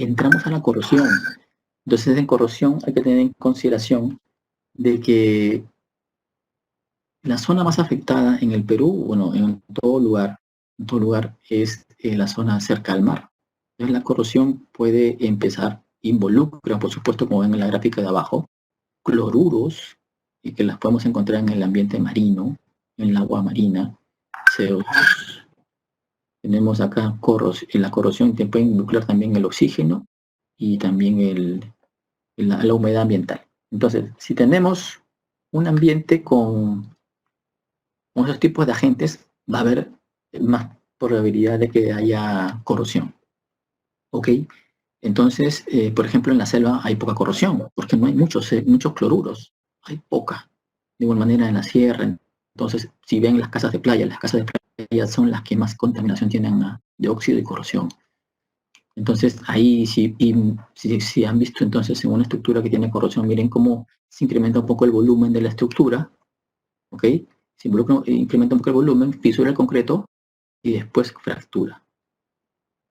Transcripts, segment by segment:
entramos a la corrosión. Entonces, en corrosión hay que tener en consideración de que la zona más afectada en el Perú, bueno, en todo lugar es la zona cerca al mar. Entonces, la corrosión puede empezar, involucra, por supuesto, como ven en la gráfica de abajo, cloruros, y que las podemos encontrar en el ambiente marino, en el agua marina, CO2. Tenemos acá en la corrosión que puede involucrar también el oxígeno y también la humedad ambiental. Entonces, si tenemos un ambiente con esos tipos de agentes, va a haber más probabilidad de que haya corrosión. ¿Ok? Entonces, por ejemplo, en la selva hay poca corrosión, porque no hay muchos cloruros, hay poca. De igual manera en la sierra. Entonces, si ven las casas de playa son las que más contaminación tienen de óxido y corrosión. Entonces, ahí si han visto entonces en una estructura que tiene corrosión, miren cómo se incrementa un poco el volumen de la estructura, ¿ok? Se incrementa un poco el volumen, fisura el concreto y después fractura.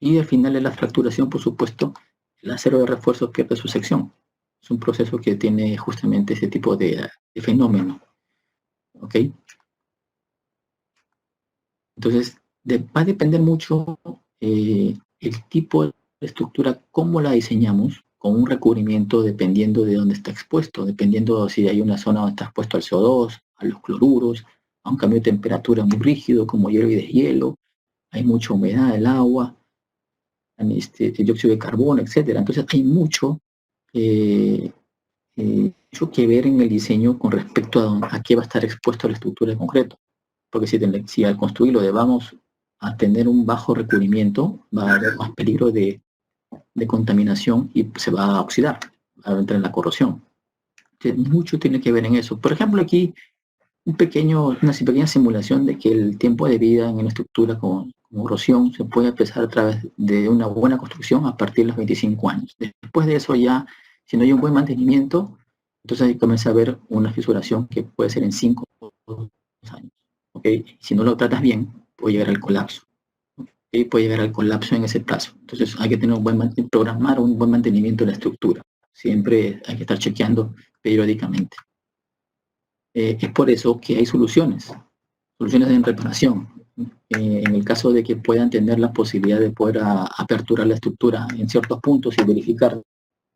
Y al final de la fracturación, por supuesto, el acero de refuerzo pierde su sección. Es un proceso que tiene justamente ese tipo de fenómeno, ¿ok? Entonces, va a depender mucho el tipo de estructura, cómo la diseñamos, con un recubrimiento dependiendo de dónde está expuesto, dependiendo si hay una zona donde está expuesto al CO2, a los cloruros, a un cambio de temperatura muy rígido como hielo y deshielo, hay mucha humedad del agua, el dióxido de carbono, etcétera. Entonces hay mucho que ver en el diseño con respecto a qué va a estar expuesto a la estructura de concreto. Porque si al construirlo vamos a tener un bajo recubrimiento, va a haber más peligro de contaminación y se va a oxidar, va a entrar en la corrosión. Entonces, mucho tiene que ver en eso. Por ejemplo, aquí una pequeña simulación de que el tiempo de vida en una estructura con corrosión se puede empezar a través de una buena construcción a partir de los 25 años. Después de eso ya, si no hay un buen mantenimiento, entonces ahí comienza a haber una fisuración que puede ser en 5 años. ¿Okay? Si no lo tratas bien, puede llegar al colapso. ¿Okay? Puede llegar al colapso en ese plazo. Entonces hay que tener programar un buen mantenimiento de la estructura. Siempre hay que estar chequeando periódicamente. Es por eso que hay soluciones en reparación. En el caso de que puedan tener la posibilidad de poder aperturar la estructura en ciertos puntos y verificar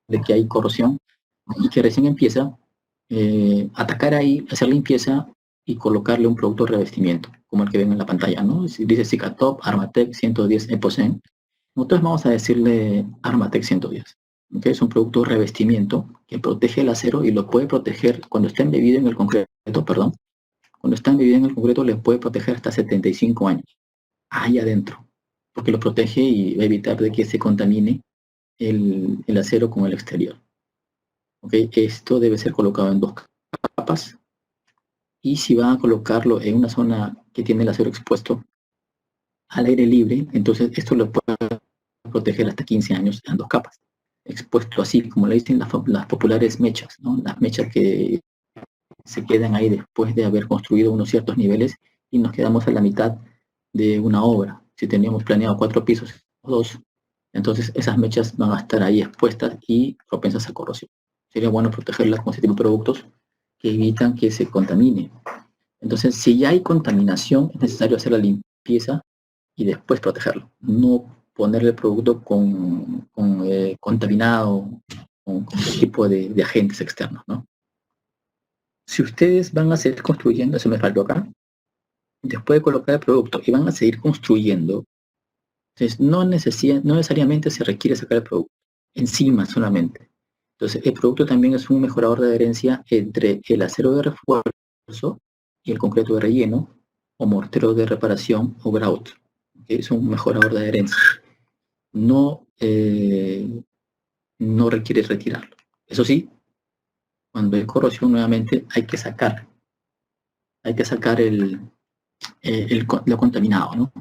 de que hay corrosión y que recién empieza, atacar ahí, hacer limpieza y colocarle un producto de revestimiento, como el que ven en la pantalla, ¿no? Dice Cicatop, Armatec 110 Epoxen. Nosotros vamos a decirle Armatec 110. ¿Okay? Es un producto de revestimiento que protege el acero y lo puede proteger cuando está embebido en el concreto, perdón. Cuando está embebido en el concreto le puede proteger hasta 75 años, ahí adentro, porque lo protege y va a evitar de que se contamine el acero con el exterior. ¿Okay? Esto debe ser colocado en 2 capas y si van a colocarlo en una zona que tiene el acero expuesto al aire libre, entonces esto lo puede proteger hasta 15 años en 2 capas. Expuesto así, como le dicen las populares mechas, ¿no? Las mechas que se quedan ahí después de haber construido unos ciertos niveles y nos quedamos a la mitad de una obra. Si teníamos planeado 4 pisos o 2, entonces esas mechas van a estar ahí expuestas y propensas a corrosión. Sería bueno protegerlas con ese tipo de productos que evitan que se contamine. Entonces, si ya hay contaminación, es necesario hacer la limpieza y después protegerlo. No ponerle el producto contaminado con ese tipo de agentes externos, ¿no? Si ustedes van a seguir construyendo, eso me faltó acá, después de colocar el producto y van a seguir construyendo, entonces no necesariamente se requiere sacar el producto, encima solamente. Entonces el producto también es un mejorador de adherencia entre el acero de refuerzo y el concreto de relleno, o mortero de reparación o grout. Es un mejorador de adherencia. No requiere retirarlo. Eso sí, cuando hay corrosión nuevamente hay que sacar lo contaminado, ¿no?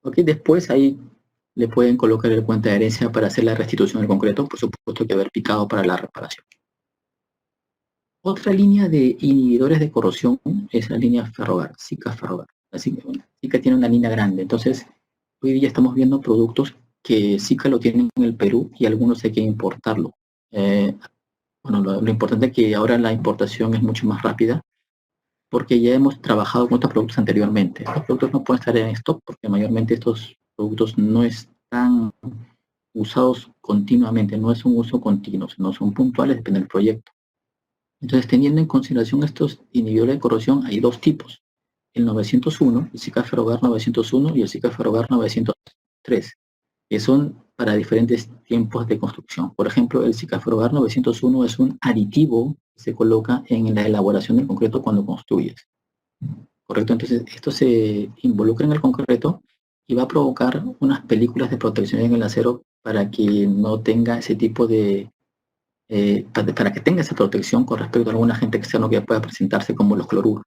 Ok, después ahí le pueden colocar el puente de adherencia para hacer la restitución del concreto, por supuesto que haber picado para la reparación. Otra línea de inhibidores de corrosión es la línea Ferrogar, Sika Ferrogar. Así que bueno, Sika tiene una línea grande, entonces hoy día estamos viendo productos que SICA lo tiene en el Perú y algunos hay que importarlo. Bueno, lo importante es que ahora la importación es mucho más rápida porque ya hemos trabajado con estos productos anteriormente. Estos productos no pueden estar en stock porque mayormente estos productos no están usados continuamente, no es un uso continuo, sino son puntuales, depende del proyecto. Entonces, teniendo en consideración estos inhibidores de corrosión, hay dos tipos. El 901, el SICA Ferrogar 901 y el SICA Ferrogar 903, que son para diferentes tiempos de construcción. Por ejemplo, el SICA Ferrogar 901 es un aditivo que se coloca en la elaboración del concreto cuando construyes. ¿Correcto? Entonces, esto se involucra en el concreto y va a provocar unas películas de protección en el acero para que no tenga ese tipo de para que tenga esa protección con respecto a algún agente externo que pueda presentarse como los cloruros.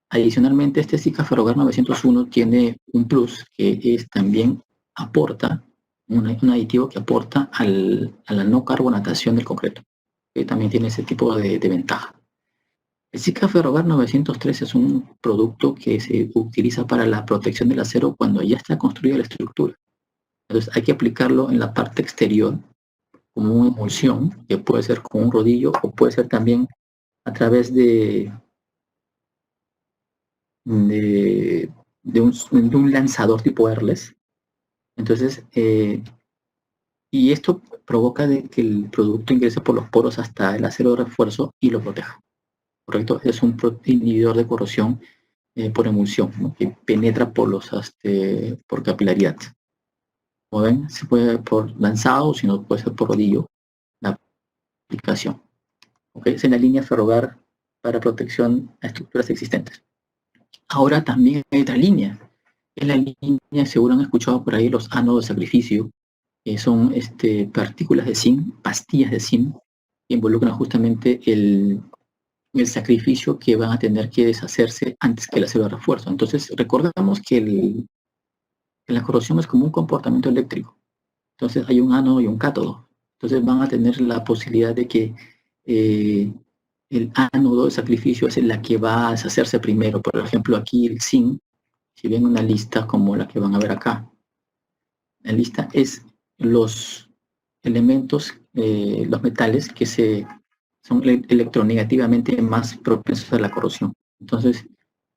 Adicionalmente, este SICA Ferrogar 901 tiene un plus que es también aporta, un aditivo que aporta a la no carbonatación del concreto, que también tiene ese tipo de ventaja. El SICA Ferrogar 903 es un producto que se utiliza para la protección del acero cuando ya está construida la estructura. Entonces hay que aplicarlo en la parte exterior como una emulsión, que puede ser con un rodillo o puede ser también a través de un lanzador tipo airless. Entonces, y esto provoca de que el producto ingrese por los poros hasta el acero de refuerzo y lo proteja. ¿Correcto? Es un inhibidor de corrosión por emulsión, ¿no? Que penetra por capilaridad. Como ven, se puede por lanzado, si no puede ser por rodillo, la aplicación. ¿Okay? Es en la línea Ferrogar para protección a estructuras existentes. Ahora también hay otra línea. En la línea, seguro han escuchado por ahí los ánodos de sacrificio, que son partículas de zinc, pastillas de zinc, que involucran justamente el sacrificio que van a tener que deshacerse antes que el acero de refuerzo. Entonces, recordamos que la corrosión es como un comportamiento eléctrico. Entonces, hay un ánodo y un cátodo. Entonces, van a tener la posibilidad de que el ánodo de sacrificio es la que va a deshacerse primero. Por ejemplo, aquí el zinc, si ven una lista como la que van a ver acá, la lista es los elementos, los metales que son electronegativamente más propensos a la corrosión. Entonces,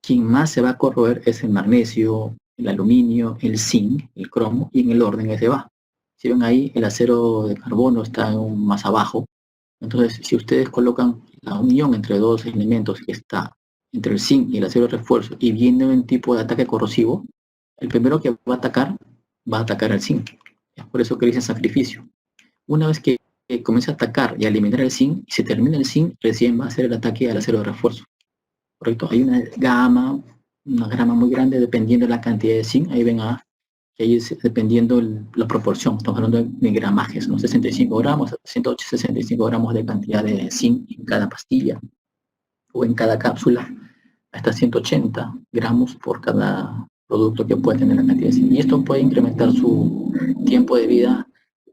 quien más se va a corroer es el magnesio, el aluminio, el zinc, el cromo, y en el orden ese va. Si ven ahí, el acero de carbono está más abajo. Entonces, si ustedes colocan la unión entre dos elementos que está entre el zinc y el acero de refuerzo y viene un tipo de ataque corrosivo, el primero que va a atacar al zinc. Es por eso que dicen sacrificio. Una vez que comienza a atacar y a eliminar el zinc y se termina el zinc, recién va a hacer el ataque al acero de refuerzo. ¿Correcto? Hay una gama muy grande dependiendo de la cantidad de zinc. Ahí ven que ahí es dependiendo la proporción. Estamos hablando de gramajes, ¿no? 65 gramos, 165 gramos de cantidad de zinc en cada pastilla o en cada cápsula, hasta 180 gramos por cada producto que puede tener la cantidad de zinc. Y esto puede incrementar su tiempo de vida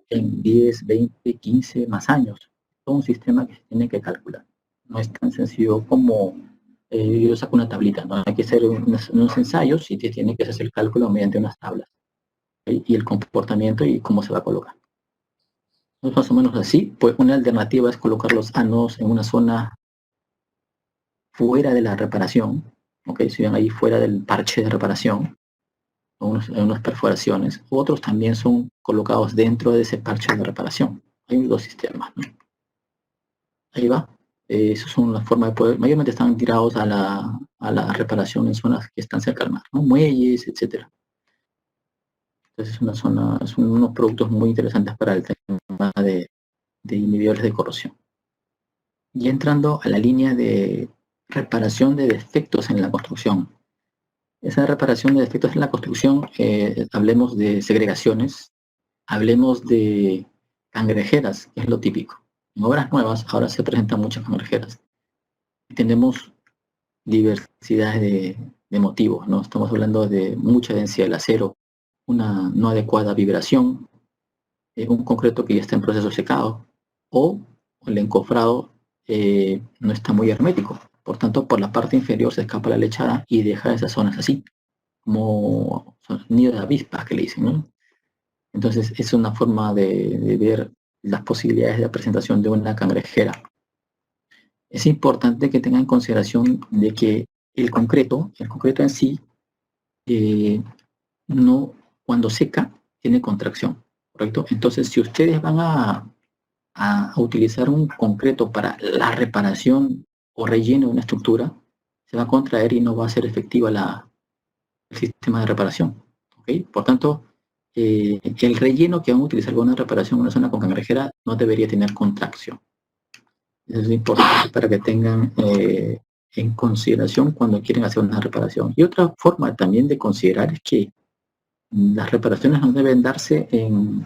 en 10, 20, 15 más años. Todo un sistema que se tiene que calcular. No es tan sencillo como yo saco una tablita, ¿no? Hay que hacer unos ensayos y tiene que hacer el cálculo mediante unas tablas. ¿Okay? Y el comportamiento y cómo se va a colocar. Entonces, más o menos así. Pues una alternativa es colocar los ánodos en una zona fuera de la reparación. ¿Okay? Si ven ahí fuera del parche de reparación, unas perforaciones. Otros también son colocados dentro de ese parche de reparación. Hay dos sistemas, ¿no? Ahí va. Esas son las formas de poder. Mayormente están tirados a la reparación en zonas que están cerca al mar, ¿no? Muelles, etcétera. Entonces son unos productos muy interesantes para el tema de inhibidores de corrosión. Y entrando a la línea de reparación de defectos en la construcción. Esa reparación de defectos en la construcción, hablemos de segregaciones, hablemos de cangrejeras, que es lo típico. En obras nuevas ahora se presentan muchas cangrejeras. Tenemos diversidad de motivos, ¿no? Estamos hablando de mucha densidad del acero, una no adecuada vibración, un concreto que ya está en proceso secado, o el encofrado no está muy hermético. Por tanto, por la parte inferior se escapa la lechada y deja esas zonas así, como nido de avispas que le dicen, ¿no? Entonces, es una forma de ver las posibilidades de la presentación de una cangrejera. Es importante que tengan en consideración de que el concreto en sí, no, cuando seca, tiene contracción, ¿correcto? Entonces, si ustedes van a utilizar un concreto para la reparación o relleno de una estructura, se va a contraer y no va a ser efectiva el sistema de reparación, ¿ok? Por tanto, el relleno que van a utilizar con una reparación en una zona con cangrejera no debería tener contracción. Eso es importante para que tengan en consideración cuando quieren hacer una reparación. Y otra forma también de considerar es que las reparaciones no deben darse en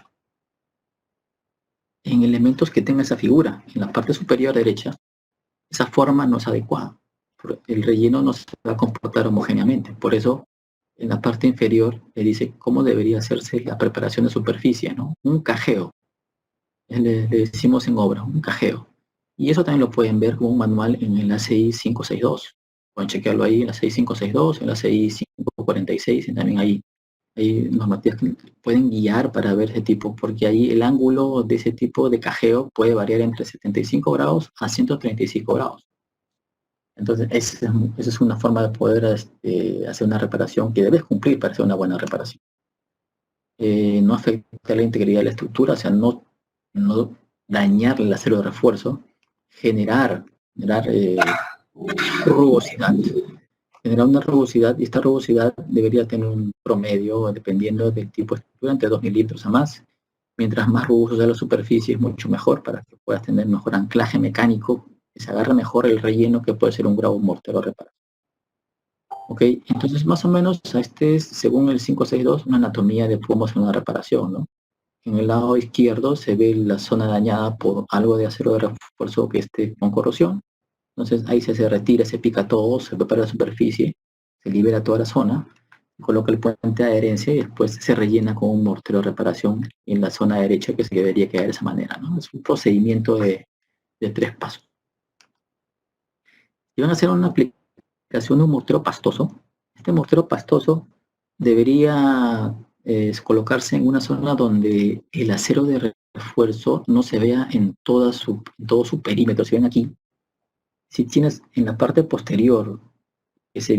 elementos que tengan esa figura. En la parte superior derecha, esa forma no es adecuada. El relleno no se va a comportar homogéneamente. Por eso, en la parte inferior le dice cómo debería hacerse la preparación de superficie, ¿no? Un cajeo. Le decimos en obra, un cajeo. Y eso también lo pueden ver como un manual en el ACI 562. Pueden chequearlo ahí en la ACI 562, en la ACI 546, y también hay normativas que pueden guiar para ver ese tipo, porque ahí el ángulo de ese tipo de cajeo puede variar entre 75 grados a 135 grados. Entonces, esa es una forma de poder hacer una reparación que debes cumplir para hacer una buena reparación. No afecta la integridad de la estructura, o sea, no dañar el acero de refuerzo, generar rugosidad, generar una rugosidad, y esta rugosidad debería tener un promedio, dependiendo del tipo de estructura, entre 2 milímetros a más. Mientras más rugoso sea la superficie, es mucho mejor para que puedas tener mejor anclaje mecánico, que se agarre mejor el relleno, que puede ser un gravo, mortero, reparación. Ok, entonces más o menos este es, según el 562, una anatomía de cómo hacer una reparación, ¿no? En el lado izquierdo se ve la zona dañada por algo de acero de refuerzo que esté con corrosión. Entonces ahí se retira, se pica todo, se prepara la superficie, se libera toda la zona, se coloca el puente de adherencia y después se rellena con un mortero de reparación en la zona derecha, que se debería quedar de esa manera, ¿no? Es un procedimiento de 3 pasos. Si van a hacer una aplicación de un mortero pastoso, este mortero pastoso debería colocarse en una zona donde el acero de refuerzo no se vea en todo su perímetro. Si ven aquí, si tienes en la parte posterior que se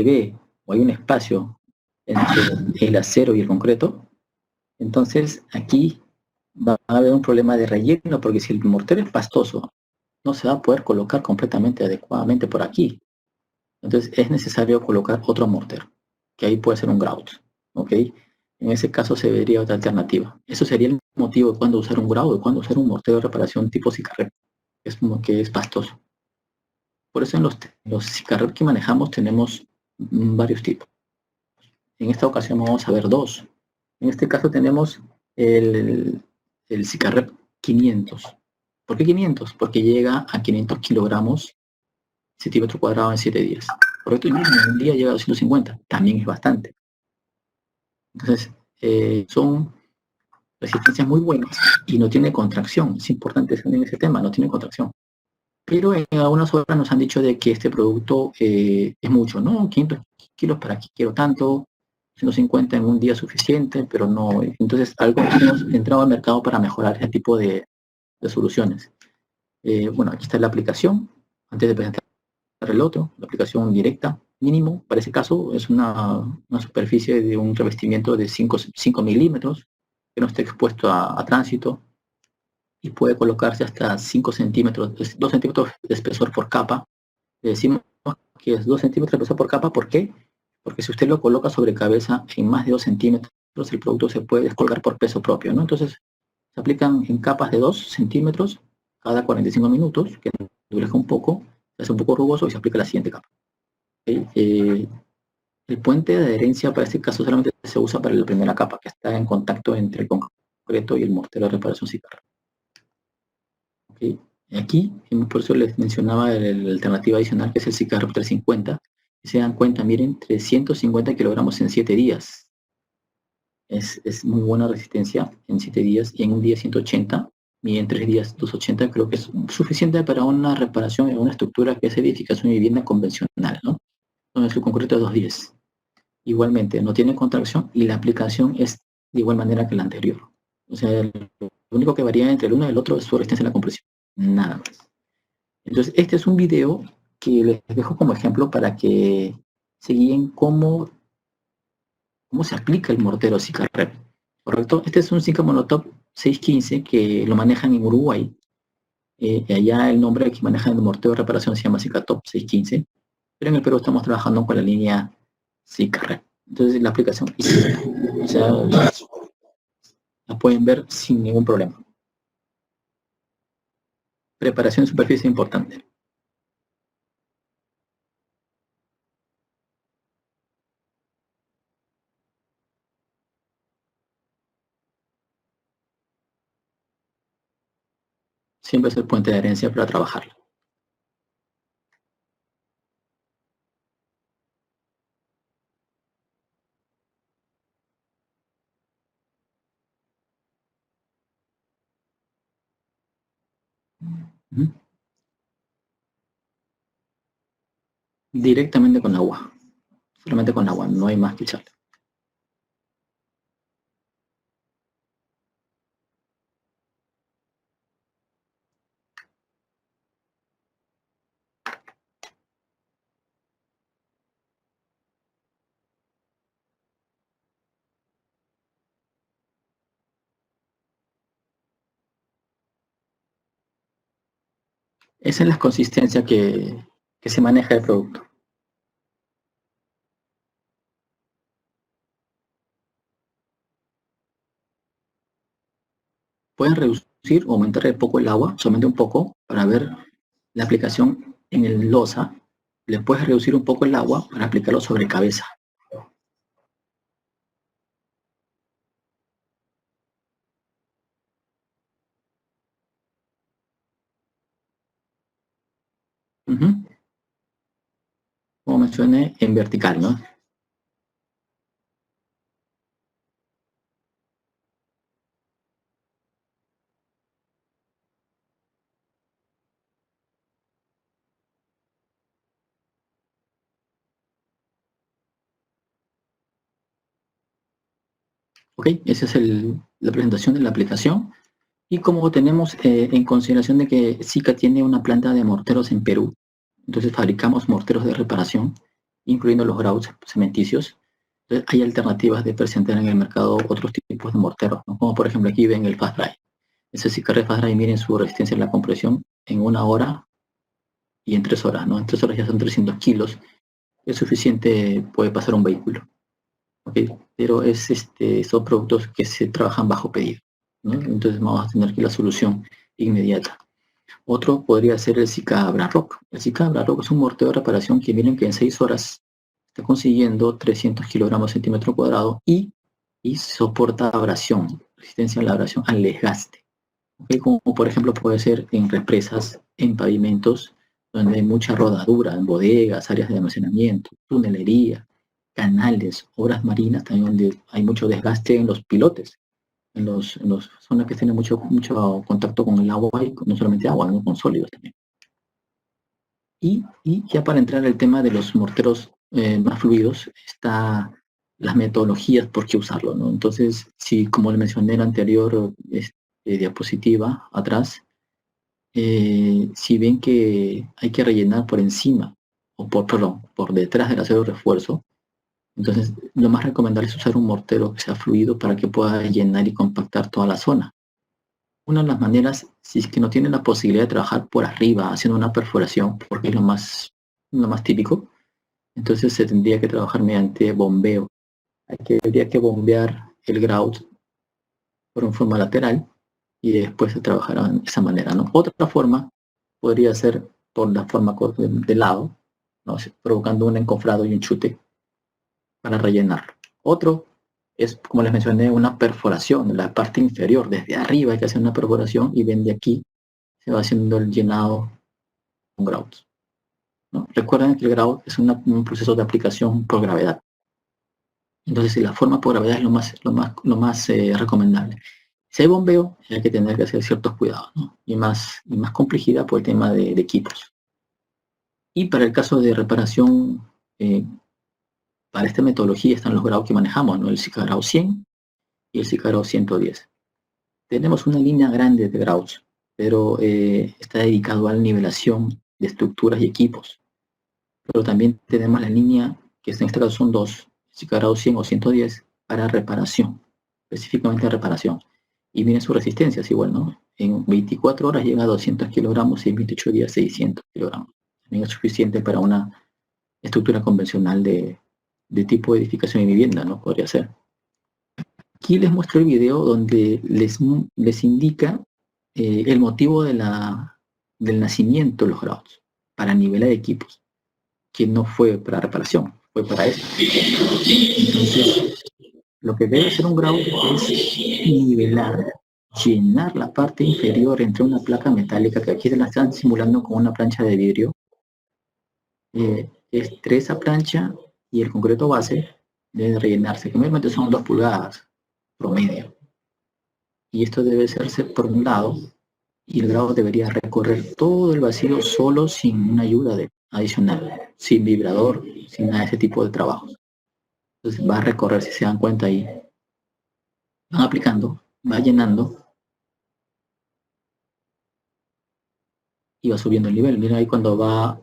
ve o hay un espacio entre el acero y el concreto, entonces aquí va a haber un problema de relleno, porque si el mortero es pastoso, no se va a poder colocar completamente adecuadamente por aquí. Entonces es necesario colocar otro mortero, que ahí puede ser un grout, ¿ok? En ese caso se vería otra alternativa. Eso sería el motivo de cuándo usar un grout, de cuándo usar un mortero de reparación tipo Sicarrep, que es pastoso. Por eso en los Sicarrep que manejamos tenemos varios tipos. En esta ocasión vamos a ver 2. En este caso tenemos el Sicarrep 500. ¿Por qué 500? Porque llega a 500 kilogramos centímetro cuadrado en 7 días. Correcto, y en un día llega a 250, también es bastante. Entonces, son resistencias muy buenas y no tiene contracción. Es importante en ese tema, no tiene contracción. Pero en algunas horas nos han dicho de que este producto es mucho, ¿no? 500 kilos, ¿para qué quiero tanto? 150 en un día es suficiente, pero no. Entonces, hemos entrado al mercado para mejorar ese tipo de soluciones. Bueno, aquí está la aplicación. Antes de presentar el otro, la aplicación directa, mínimo, para ese caso, es una superficie de un revestimiento de 5 milímetros, que no esté expuesto a tránsito, y puede colocarse hasta 5 centímetros, 2 centímetros de espesor por capa. Le decimos que es 2 centímetros de espesor por capa, ¿por qué? Porque si usted lo coloca sobre cabeza en más de 2 centímetros, el producto se puede descolgar por peso propio, ¿no? Entonces, se aplican en capas de 2 centímetros cada 45 minutos, que endurezca un poco, se hace un poco rugoso y se aplica la siguiente capa. El puente de adherencia para este caso solamente se usa para la primera capa, que está en contacto entre el concreto y el mortero de reparación Sicarrep. Aquí, por eso les mencionaba la alternativa adicional, que es el Sicarrep 350. Si se dan cuenta, miren, 350 kilogramos en 7 días. Es muy buena resistencia en 7 días, y en un día 180, y en 3 días 280, creo que es suficiente para una reparación en una estructura que es edificación y vivienda convencional, ¿no? Donde su concreto es 210. Igualmente, no tiene contracción y la aplicación es de igual manera que el anterior. O sea, lo único que varía entre el uno y el otro es su resistencia a la compresión. Nada más. Entonces, este es un video que les dejo como ejemplo para que se guíen cómo se aplica el mortero Sicarrep. ¿Correcto? Este es un Sika Monotop 615 que lo manejan en Uruguay. Allá el nombre que manejan el mortero de reparación se llama Sikatop 615, pero en el Perú estamos trabajando con la línea Sicarrep. Entonces la aplicación es esta. O sea, la pueden ver sin ningún problema. Preparación de superficie importante. Siempre es el puente de herencia para trabajarlo. Directamente con agua. Solamente con agua, no hay más que echarle. Esa es la consistencia que se maneja el producto. Pueden reducir o aumentar un poco el agua, solamente un poco, para ver la aplicación en el losa. Le puedes reducir un poco el agua para aplicarlo sobre cabeza. Como mencioné, en vertical, ¿no? Ok, esa es la presentación de la aplicación. Y como tenemos en consideración de que Sika tiene una planta de morteros en Perú, entonces fabricamos morteros de reparación, incluyendo los grouts cementicios. Entonces hay alternativas de presentar en el mercado otros tipos de morteros, ¿no? Como por ejemplo aquí ven el Fast Dry. Ese Sika Fast Dry, miren su resistencia a la compresión en 1 hora y en 3 horas, ¿no? En 3 horas ya son 300 kilos. Es suficiente, puede pasar un vehículo. ¿Okay? Pero son productos que se trabajan bajo pedido, ¿no? Entonces vamos a tener aquí la solución inmediata. Otro podría ser el Sika Abrarock. El Sika Abrarock es un mortero de reparación que miren que en 6 horas está consiguiendo 300 kilogramos centímetro cuadrado y soporta abrasión, resistencia a la abrasión, al desgaste. ¿Okay? Como por ejemplo puede ser en represas, en pavimentos, donde hay mucha rodadura, en bodegas, áreas de almacenamiento, tunelería, canales, obras marinas, también donde hay mucho desgaste en los pilotes, en los zonas que tienen mucho contacto con el agua y no solamente agua, ¿no? Con sólidos también. Y ya para entrar al tema de los morteros más fluidos, está las metodologías por qué usarlo, ¿no? Entonces, si como le mencioné en la anterior diapositiva atrás, si ven que hay que rellenar por encima, o por detrás del acero de refuerzo, entonces lo más recomendable es usar un mortero que sea fluido para que pueda llenar y compactar toda la zona. Una de las maneras, si es que no tienen la posibilidad de trabajar por arriba haciendo una perforación, porque es lo más típico, entonces se tendría que trabajar mediante bombeo. Habría que bombear el grout por una forma lateral y después se trabajará de esa manera, ¿no? Otra forma podría ser por la forma de lado, ¿no? Provocando un encofrado y un chute para rellenar. Otro es, como les mencioné, una perforación en la parte inferior. Desde arriba hay que hacer una perforación y ven de aquí se va haciendo el llenado con grouts, ¿no? Recuerden que el grout es un proceso de aplicación por gravedad. Entonces, si la forma por gravedad es lo más recomendable. Si hay bombeo, hay que tener que hacer ciertos cuidados, ¿no? y más complejidad por el tema de equipos. Y para el caso de reparación, para esta metodología están los grados que manejamos, ¿no? El Sika Grau 100 y el Sicarao 110. Tenemos una línea grande de grouts, pero está dedicado a la nivelación de estructuras y equipos. Pero también tenemos la línea, que en este caso son dos, Sicarao 100 o 110, para reparación, específicamente reparación. Y miren su resistencia, es igual, ¿no? En 24 horas llega a 200 kilogramos y en 28 días 600 kilogramos. También es suficiente para una estructura convencional de tipo de edificación y vivienda, ¿no? Podría ser. Aquí les muestro el video donde les indica el motivo del nacimiento de los grouts, para nivelar equipos, que no fue para reparación, fue para eso. Entonces, lo que debe hacer un grout es nivelar, llenar la parte inferior entre una placa metálica, que aquí la están simulando con una plancha de vidrio, entre esa plancha y el concreto base debe rellenarse, que normalmente son 2 pulgadas promedio. Y esto debe hacerse por un lado, y el grado debería recorrer todo el vacío solo, sin una ayuda adicional, sin vibrador, sin nada de ese tipo de trabajos. Entonces va a recorrer, si se dan cuenta ahí, van aplicando, va llenando y va subiendo el nivel. Miren ahí cuando va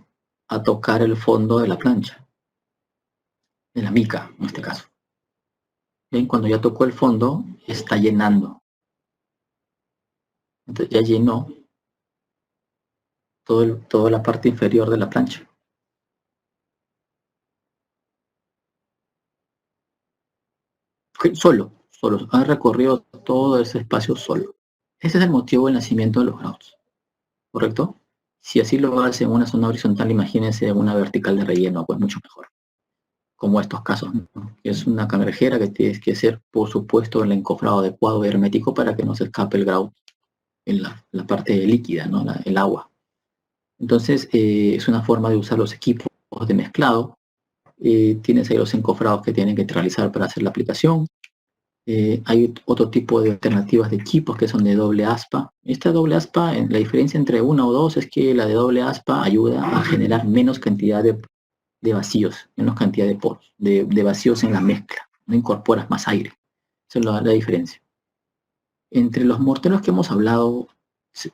a tocar el fondo de la plancha, de la mica en este caso. Ven, cuando ya tocó el fondo, está llenando. Entonces ya llenó toda la parte inferior de la plancha. Solo, ha recorrido todo ese espacio solo. Ese es el motivo del nacimiento de los grouts, ¿correcto? Si así lo hace en una zona horizontal, imagínense una vertical de relleno, pues mucho mejor. Como estos casos, ¿no? Es una cangrejera que tiene que ser, por supuesto, el encofrado adecuado y hermético para que no se escape el grout en la parte líquida, ¿no? El agua. Entonces, es una forma de usar los equipos de mezclado. Tienes ahí los encofrados que tienen que realizar para hacer la aplicación. Hay otro tipo de alternativas de equipos que son de doble aspa. Esta doble aspa, la diferencia entre una o dos es que la de doble aspa ayuda a generar menos cantidad de vacíos, menos cantidad de poros, de vacíos en la mezcla. No incorporas más aire. Esa es la diferencia. Entre los morteros que hemos hablado,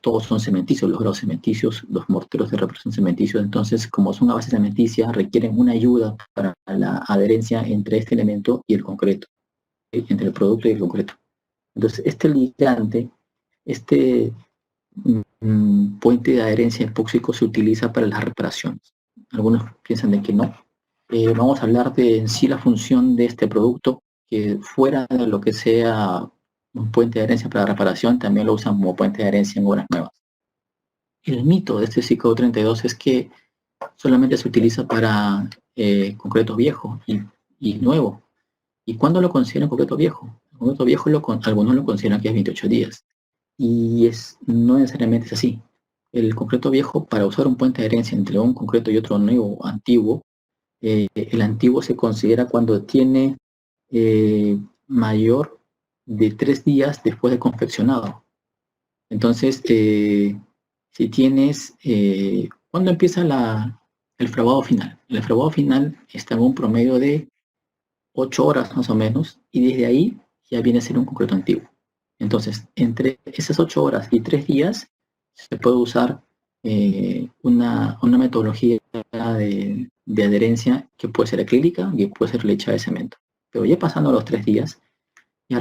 todos son cementicios, los grados cementicios, los morteros de reparación cementicios. Entonces, como son a base cementicia, requieren una ayuda para la adherencia entre este elemento y el concreto, entre el producto y el concreto. Entonces, este ligante, este puente de adherencia epóxico se utiliza para las reparaciones. Algunos piensan de que no. Vamos a hablar de en sí la función de este producto, que fuera de lo que sea un puente de adherencia para reparación, también lo usan como puente de adherencia en obras nuevas. El mito de este CICO 32 es que solamente se utiliza para concreto viejo y nuevo. ¿Y cuándo lo consideran concreto viejo? El concreto viejo algunos lo consideran que es 28 días. Y no necesariamente es así. El concreto viejo, para usar un puente de adherencia entre un concreto y otro nuevo, antiguo, el antiguo se considera cuando tiene mayor de 3 días después de confeccionado. Entonces, si tienes, ¿cuándo empieza el fraguado final? El fraguado final está en un promedio de 8 horas más o menos, y desde ahí ya viene a ser un concreto antiguo. Entonces, entre esas 8 horas y 3 días, se puede usar una metodología de adherencia que puede ser acrílica y puede ser hecha de cemento. Pero ya pasando los 3 días, se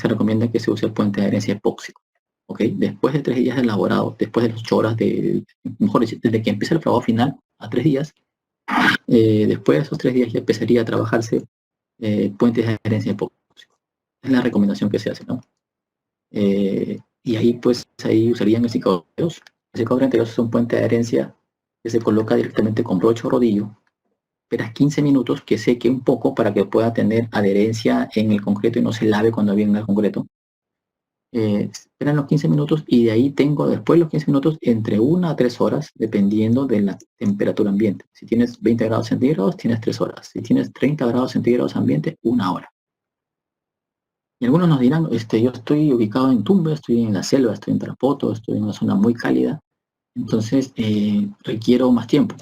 recomienda que se use el puente de adherencia epóxico. ¿Ok? Después de 3 días de elaborado, después de las 8 horas mejor dicho, desde que empieza el fraguado final a 3 días, después de esos 3 días ya empezaría a trabajarse puentes de adherencia epóxico. Es la recomendación que se hace, ¿no? Y ahí pues ahí usarían el CICAO 32. El CICAO 32 es un puente de adherencia que se coloca directamente con broche o rodillo. Esperas 15 minutos que seque un poco para que pueda tener adherencia en el concreto y no se lave cuando viene el concreto. Esperan los 15 minutos y de ahí tengo después los 15 minutos entre 1 a 3 horas dependiendo de la temperatura ambiente. Si tienes 20 grados centígrados tienes 3 horas. Si tienes 30 grados centígrados ambiente, 1 hora. Y algunos nos dirán, yo estoy ubicado en Tumbes, estoy en la selva, estoy en Tarapoto, estoy en una zona muy cálida, entonces requiero más tiempo.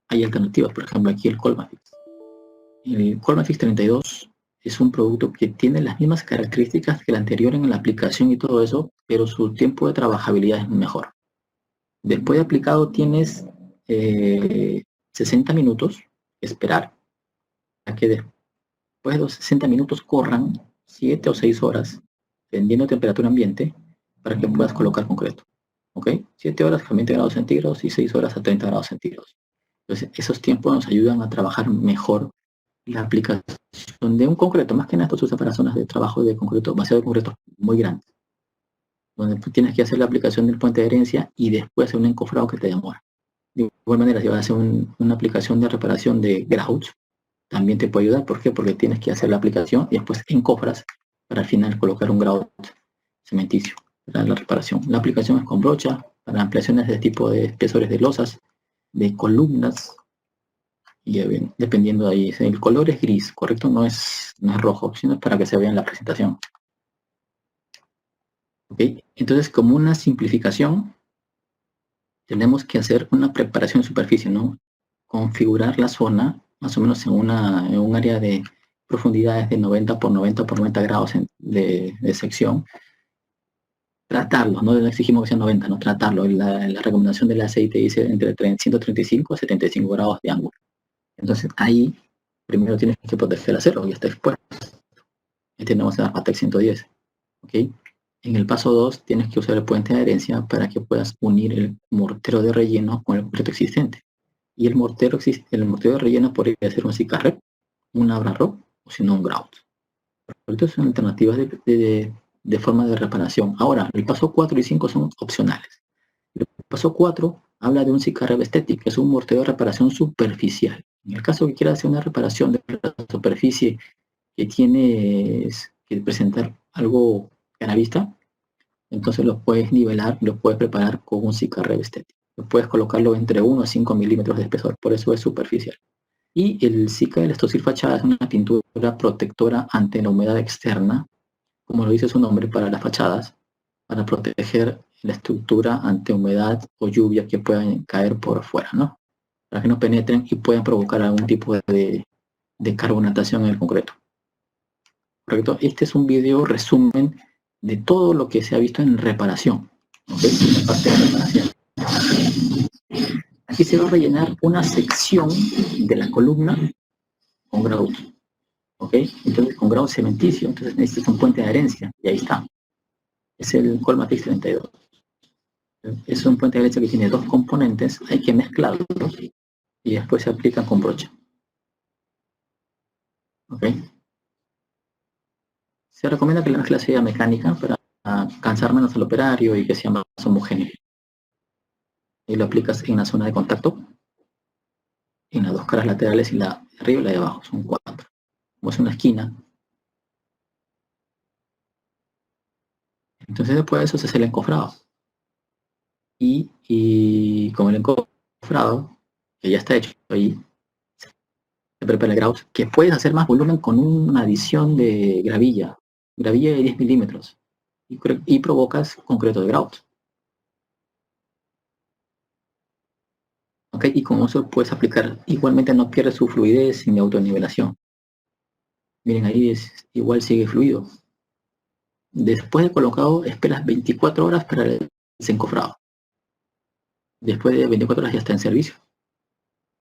Hay alternativas, por ejemplo aquí el Colmafix. El Colmafix 32 es un producto que tiene las mismas características que el anterior en la aplicación y todo eso, pero su tiempo de trabajabilidad es mejor. Después de aplicado tienes 60 minutos, esperar a que después de los 60 minutos corran 7 o 6 horas, dependiendo de temperatura ambiente, para que puedas colocar concreto. ¿Ok? 7 horas a 20 grados centígrados y 6 horas a 30 grados centígrados. Entonces, esos tiempos nos ayudan a trabajar mejor la aplicación de un concreto. Más que nada, esto se usa para zonas de trabajo de concreto, vaciado de concreto muy grandes, donde tú tienes que hacer la aplicación del puente de adherencia y después hacer un encofrado que te demora. De igual manera, si vas a hacer una aplicación de reparación de grouts, también te puede ayudar. ¿Por qué? Porque tienes que hacer la aplicación y después encofras para al final colocar un grout cementicio para la reparación. La aplicación es con brocha para ampliaciones de tipo de espesores de losas, de columnas, y bien, dependiendo de ahí. El color es gris, ¿correcto? No es rojo, sino es para que se vea en la presentación. ¿Ok? Entonces, como una simplificación, tenemos que hacer una preparación de superficie, ¿no? Configurar la zona más o menos en un área de profundidades de 90 por 90 por 90 grados de sección. Tratarlo, no exigimos que sea 90, no tratarlo. La recomendación del aceite dice entre 135 a 75 grados de ángulo. Entonces ahí primero tienes que proteger el acero y está expuesto. Y tenemos a ATEX 110. ¿Ok? En el paso 2 tienes que usar el puente de adherencia para que puedas unir el mortero de relleno con el concreto existente. Y el mortero de relleno podría ser un Sicarrep, un Abrarrock o si no un grout. Estas son alternativas de forma de reparación. Ahora, el paso 4 y 5 son opcionales. El paso 4 habla de un Sicarrep estético, que es un mortero de reparación superficial. En el caso que quieras hacer una reparación de la superficie que tienes que presentar algo a la vista, entonces lo puedes nivelar, lo puedes preparar con un Sicarrep estético. Puedes colocarlo entre 1 a 5 milímetros de espesor, por eso es superficial. Y el Sica del Estocil Fachada es una pintura protectora ante la humedad externa, como lo dice su nombre, para las fachadas, para proteger la estructura ante humedad o lluvia que puedan caer por afuera, ¿no? Para que no penetren y puedan provocar algún tipo de carbonatación en el concreto. ¿Correcto? Este es un video resumen de todo lo que se ha visto en reparación. ¿Okay? La parte de reparación. Aquí se va a rellenar una sección de la columna con grout. ¿Ok? Entonces con grout cementicio. Entonces necesitas un puente de adherencia. Y ahí está. Es el Colmatrix 32. Es un puente de adherencia que tiene dos componentes. Hay que mezclarlos y después se aplican con brocha. ¿Ok? Se recomienda que la mezcla sea mecánica para cansar menos al operario y que sea más homogéneo. Y lo aplicas en la zona de contacto, en las dos caras laterales y la de arriba y la de abajo. Son 4. Como es una esquina. Entonces después de eso se hace el encofrado. Y con el encofrado, que ya está hecho ahí, se prepara el grout, que puedes hacer más volumen con una adición de gravilla de 10 milímetros, y provocas concreto de grout. ¿Ok? Y con eso puedes aplicar, igualmente no pierde su fluidez ni autonivelación. Miren, ahí igual sigue fluido. Después de colocado, esperas 24 horas para el desencofrado. Después de 24 horas ya está en servicio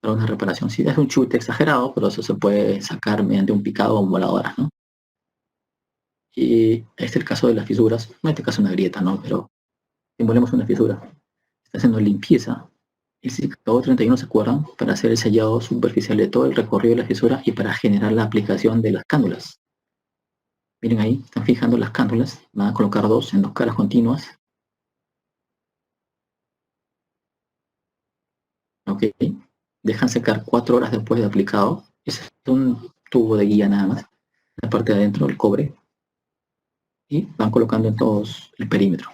para una reparación. Si es un chute exagerado, pero eso se puede sacar mediante un picado o voladoras, ¿no? Y este es el caso de las fisuras, en este caso una grieta, ¿no? Pero simulemos una fisura. Está haciendo limpieza. El secador 31, ¿se acuerdan? Para hacer el sellado superficial de todo el recorrido de la fisura y para generar la aplicación de las cánulas. Miren ahí, están fijando las cánulas. Van a colocar dos en dos caras continuas. Ok. Dejan secar 4 horas después de aplicado. Ese es un tubo de guía nada más. La parte de adentro, el cobre. Y van colocando en todos el perímetro.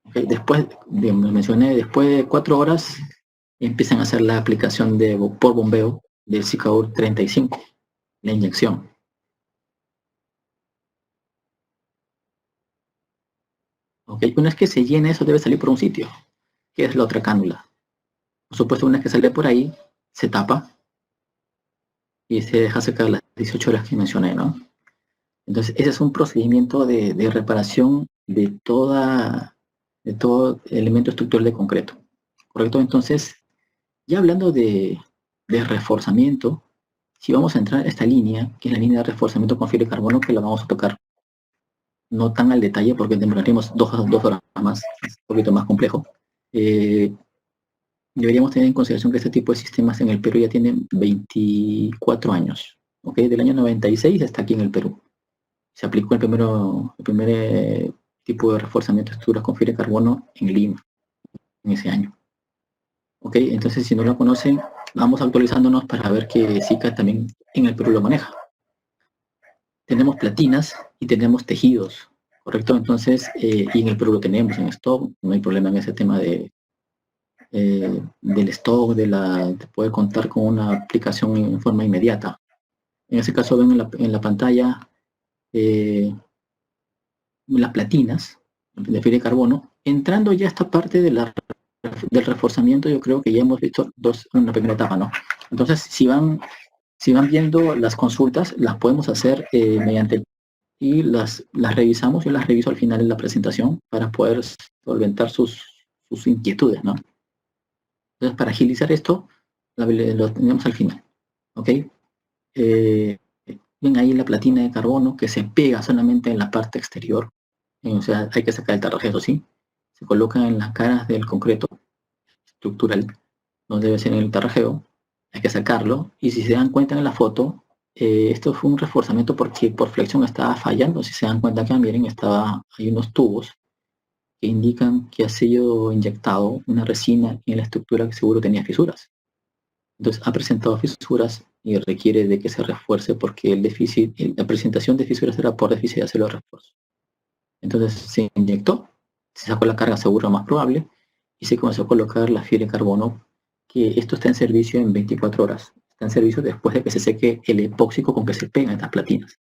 Okay. Después, bien, mencioné, después de 4 horas empiezan a hacer la aplicación por bombeo del Sicaur 35, la inyección. Okay. Una vez que se llene, eso debe salir por un sitio, que es la otra cánula. Por supuesto, una vez que sale por ahí, se tapa y se deja secar las 18 horas que mencioné, ¿no? Entonces, ese es un procedimiento de reparación de todo elemento estructural de concreto, ¿correcto? Entonces, ya hablando de reforzamiento, si vamos a entrar a esta línea, que es la línea de reforzamiento con fibra de carbono, que la vamos a tocar no tan al detalle porque demoraríamos dos horas más, es un poquito más complejo. Deberíamos tener en consideración que este tipo de sistemas en el Perú ya tienen 24 años, ¿ok? Del año 96 hasta aquí en el Perú. Se aplicó el primer tipo de reforzamiento de estructuras con fibra de carbono en Lima, en ese año. ¿Ok? Entonces, si no lo conocen, vamos actualizándonos para ver que SICA también en el Perú lo maneja. Tenemos platinas y tenemos tejidos, ¿correcto? Entonces, y en el Perú lo tenemos en stock, no hay problema en ese tema del stock, de poder contar con una aplicación en forma inmediata. En ese caso ven en la pantalla las platinas de fibra de carbono. Entrando ya a esta parte del reforzamiento, yo creo que ya hemos visto una primera etapa, ¿no? Entonces, si van viendo las consultas, las podemos hacer mediante y las revisamos. Yo las reviso al final de la presentación para poder solventar sus inquietudes, ¿no? Entonces, para agilizar esto, lo tenemos al final, ¿ok? Ven ahí la platina de carbono que se pega solamente en la parte exterior, o sea, hay que sacar el tarjero, ¿sí? Se coloca en las caras del concreto estructural, no debe ser en el tarjeo, hay que sacarlo, y si se dan cuenta en la foto, esto fue un reforzamiento porque por flexión estaba fallando. Si se dan cuenta acá, miren, hay unos tubos que indican que ha sido inyectado una resina en la estructura que seguro tenía fisuras. Entonces ha presentado fisuras y requiere de que se refuerce porque la presentación de fisuras era por déficit de acero de refuerzo. Entonces se inyectó, se sacó la carga segura más probable y se comenzó a colocar la fibra de carbono, que esto está en servicio en 24 horas. Está en servicio después de que se seque el epóxico con que se pegan estas platinas.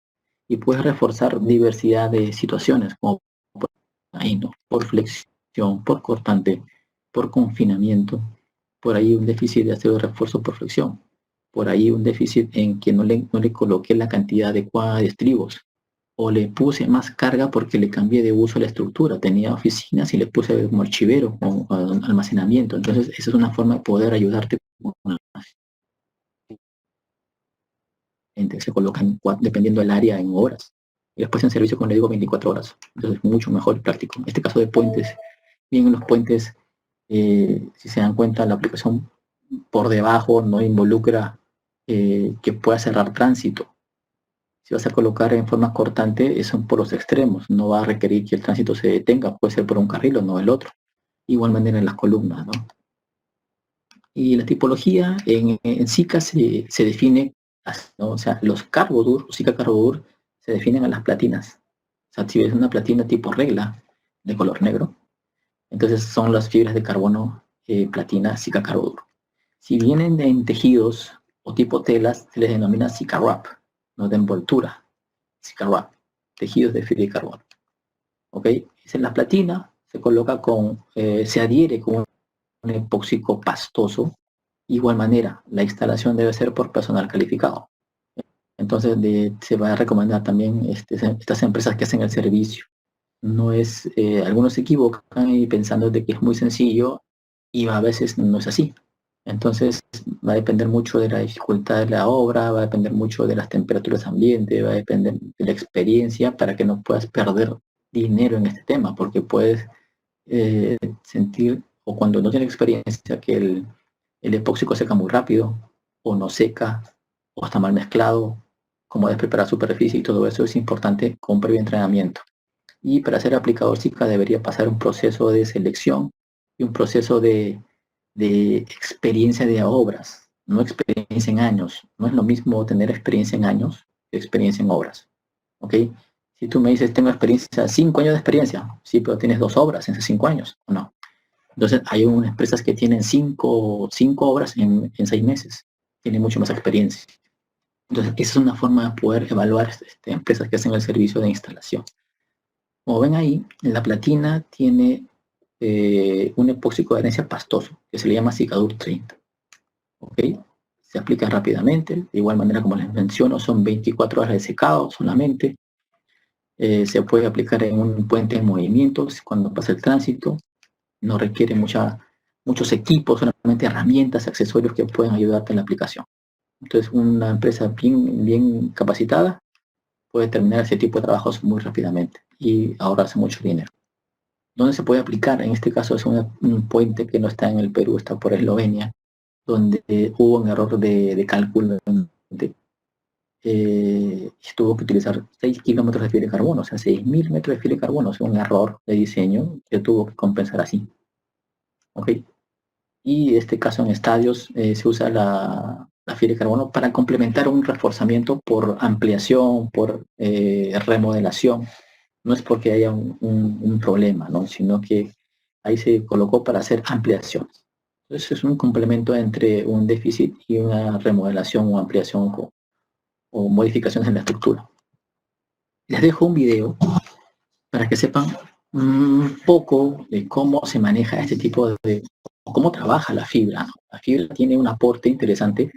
Y puede reforzar diversidad de situaciones, como por ahí, ¿no? Por flexión, por cortante, por confinamiento, por ahí un déficit de acero de refuerzo por flexión, por ahí un déficit en que no le coloqué la cantidad adecuada de estribos, o le puse más carga porque le cambié de uso la estructura. Tenía oficinas y le puse como archivero o almacenamiento. Entonces, esa es una forma de poder ayudarte con la gente. Se colocan dependiendo del área en horas. Y después en servicio, como le digo, 24 horas. Entonces, mucho mejor y práctico. En este caso de puentes, bien en los puentes, si se dan cuenta, la aplicación por debajo no involucra que pueda cerrar tránsito. Si vas a colocar en forma cortante, son por los extremos, no va a requerir que el tránsito se detenga, puede ser por un carril o no el otro. Igual manera en las columnas, ¿no? Y la tipología en SICA se define, ¿no? O sea, los carbodur, SICA carbodur, se definen a las platinas. O sea, si ves una platina tipo regla de color negro, entonces son las fibras de carbono platina SICA carbodur. Si vienen en tejidos o tipo telas, se les denomina SICA wrap, ¿no? De envoltura. SICA wrap, tejidos de fibra de carbono. ¿Ok? Esa es la platina, se adhiere con un epóxico pastoso. Igual manera, la instalación debe ser por personal calificado. Entonces, se va a recomendar también estas empresas que hacen el servicio. No es, algunos se equivocan y pensando de que es muy sencillo y a veces no es así. Entonces va a depender mucho de la dificultad de la obra, va a depender mucho de las temperaturas ambiente, va a depender de la experiencia para que no puedas perder dinero en este tema, porque puedes sentir, o cuando no tienes experiencia, que el epóxico seca muy rápido, o no seca, o está mal mezclado, cómo debes preparar superficie y todo eso es importante con previo entrenamiento. Y para ser aplicador SICA debería pasar un proceso de selección y un proceso de experiencia de obras, no experiencia en años. No es lo mismo tener experiencia en años que experiencia en obras. ¿Ok? Si tú me dices, tengo experiencia, 5 años de experiencia, sí, pero tienes 2 obras en esos 5 años, ¿o no? Entonces hay unas empresas que tienen 5 obras en 6 meses, tienen mucho más experiencia. Entonces esa es una forma de poder evaluar empresas que hacen el servicio de instalación. Como ven ahí, la platina tiene un epóxico de adherencia pastoso, que se le llama Cicadur 30. ¿Ok? Se aplica rápidamente, de igual manera como les menciono, son 24 horas de secado solamente. Se puede aplicar en un puente en movimiento cuando pasa el tránsito. No requiere muchos equipos, solamente herramientas, accesorios que pueden ayudarte en la aplicación. Entonces, una empresa bien capacitada puede terminar ese tipo de trabajos muy rápidamente y ahorrarse mucho dinero. ¿Dónde se puede aplicar? En este caso es un puente que no está en el Perú, está por Eslovenia, donde hubo un error de cálculo. Tuvo que utilizar 6 kilómetros de fibra de carbono, o sea, 6.000 metros de fibra de carbono, es un error de diseño que tuvo que compensar así. ¿Ok? Y en este caso en estadios se usa la fibra de carbono para complementar un reforzamiento por ampliación, por remodelación. No es porque haya un problema, ¿no? Sino que ahí se colocó para hacer ampliaciones. Entonces es un complemento entre un déficit y una remodelación o ampliación o modificaciones en la estructura. Les dejo un video para que sepan un poco de cómo se maneja este tipo de, o cómo trabaja la fibra, ¿no? La fibra tiene un aporte interesante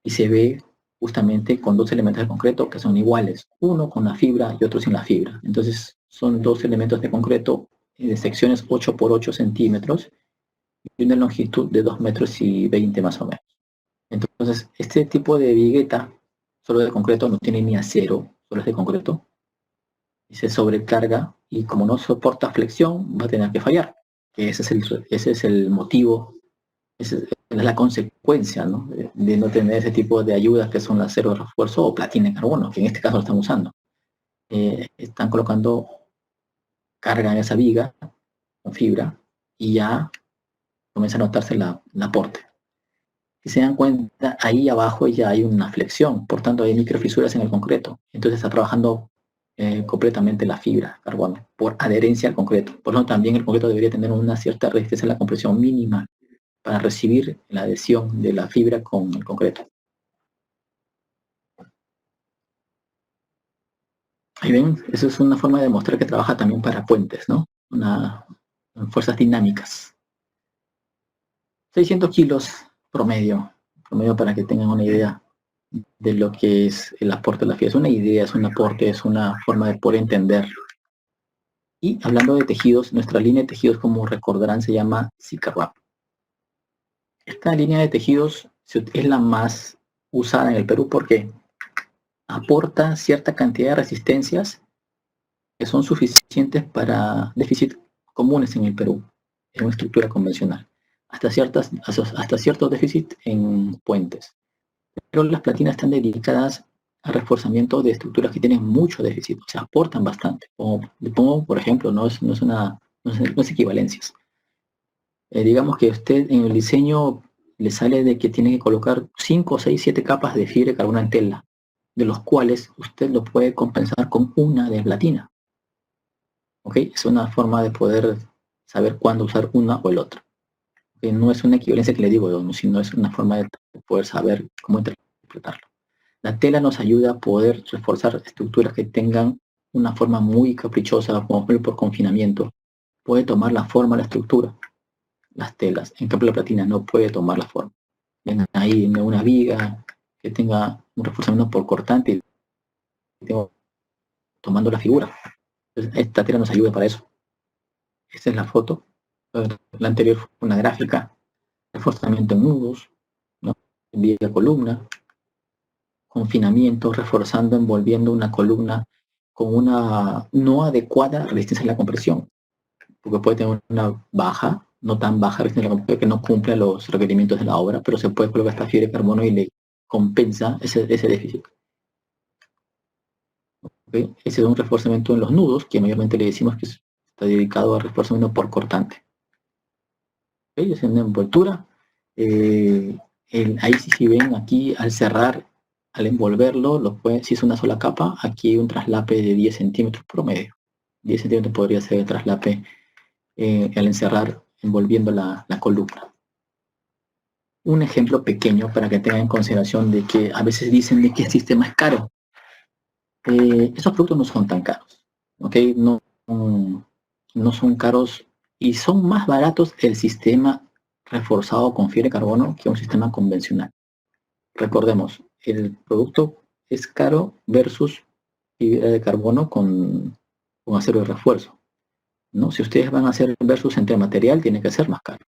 y se ve justamente con dos elementos de concreto que son iguales, uno con la fibra y otro sin la fibra. Entonces son dos elementos de concreto de secciones 8 por 8 centímetros y una longitud de 2 metros y 20 más o menos. Entonces este tipo de vigueta solo de concreto no tiene ni acero, solo es de concreto, y se sobrecarga y como no soporta flexión va a tener que fallar. Ese es el motivo, esa es la consecuencia, ¿no? De no tener ese tipo de ayudas que son el acero de refuerzo o platina de carbono, que en este caso lo están usando. Están colocando carga en esa viga con fibra y ya comienza a notarse el aporte. Si se dan cuenta, ahí abajo ya hay una flexión, por tanto hay microfisuras en el concreto. Entonces está trabajando completamente la fibra carbono por adherencia al concreto. Por lo tanto, también el concreto debería tener una cierta resistencia a la compresión mínima para recibir la adhesión de la fibra con el concreto. Ahí ven, eso es una forma de demostrar que trabaja también para puentes, ¿no? Fuerzas dinámicas. 600 kilos promedio para que tengan una idea de lo que es el aporte de la fibra. Es una idea, es un aporte, es una forma de poder entender. Y hablando de tejidos, nuestra línea de tejidos, como recordarán, se llama Zika-Wrap. Esta línea de tejidos es la más usada en el Perú porque aporta cierta cantidad de resistencias que son suficientes para déficits comunes en el Perú, en una estructura convencional, hasta ciertos déficits en puentes. Pero las platinas están dedicadas al reforzamiento de estructuras que tienen mucho déficit, o sea, aportan bastante. Le pongo, por ejemplo, no es equivalencias. Digamos que usted en el diseño le sale de que tiene que colocar 5, 6, 7 capas de fibra de carbono en tela, de los cuales usted lo puede compensar con una de platina. ¿Ok? Es una forma de poder saber cuándo usar una o el otro. No es una equivalencia que le digo, sino es una forma de poder saber cómo interpretarlo. La tela nos ayuda a poder reforzar estructuras que tengan una forma muy caprichosa, como por confinamiento. Puede tomar la forma de la estructura, las telas. En cambio, la platina no puede tomar la forma. Ven ahí una viga que tenga un reforzamiento por cortante y tomando la figura. Entonces, esta tela nos ayuda para eso. Esta es la foto. La anterior fue una gráfica. Reforzamiento en nudos, ¿no? Viga columna. Confinamiento, reforzando, envolviendo una columna con una no adecuada resistencia a la compresión, porque puede tener una baja, no tan baja resistencia a la compresión, que no cumple los requerimientos de la obra, pero se puede colocar esta fibra de carbono y le compensa ese déficit. ¿Okay? Ese es un reforzamiento en los nudos, que mayormente le decimos que está dedicado a reforzamiento por cortante. ¿Okay? Es una envoltura. Ahí si ven aquí al cerrar, al envolverlo, si es una sola capa, aquí hay un traslape de 10 centímetros promedio. 10 centímetros podría ser el traslape al encerrar, envolviendo la columna. Un ejemplo pequeño para que tengan en consideración de que a veces dicen de que el sistema es caro. Esos productos no son tan caros, ¿ok? No son caros y son más baratos el sistema reforzado con fibra de carbono que un sistema convencional. Recordemos, el producto es caro versus fibra de carbono con acero de refuerzo, ¿no? Si ustedes van a hacer versus entre material, tiene que ser más caro.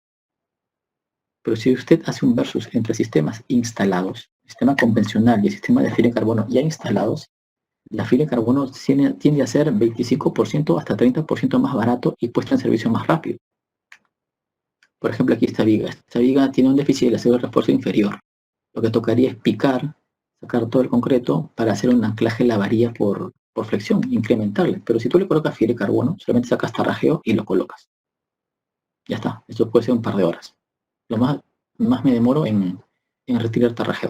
Pero si usted hace un versus entre sistemas instalados, sistema convencional y el sistema de fibra de carbono ya instalados, la fibra de carbono tiende a ser 25% hasta 30% más barato y puesta en servicio más rápido. Por ejemplo, aquí esta viga. Esta viga tiene un déficit de acero de refuerzo inferior. Lo que tocaría es picar, sacar todo el concreto para hacer un anclaje en la varilla por flexión, incrementarle. Pero si tú le colocas fibra de carbono, solamente sacas tarrajeo y lo colocas. Ya está. Esto puede ser un par de horas. Lo más me demoro en retirar tarrajeo.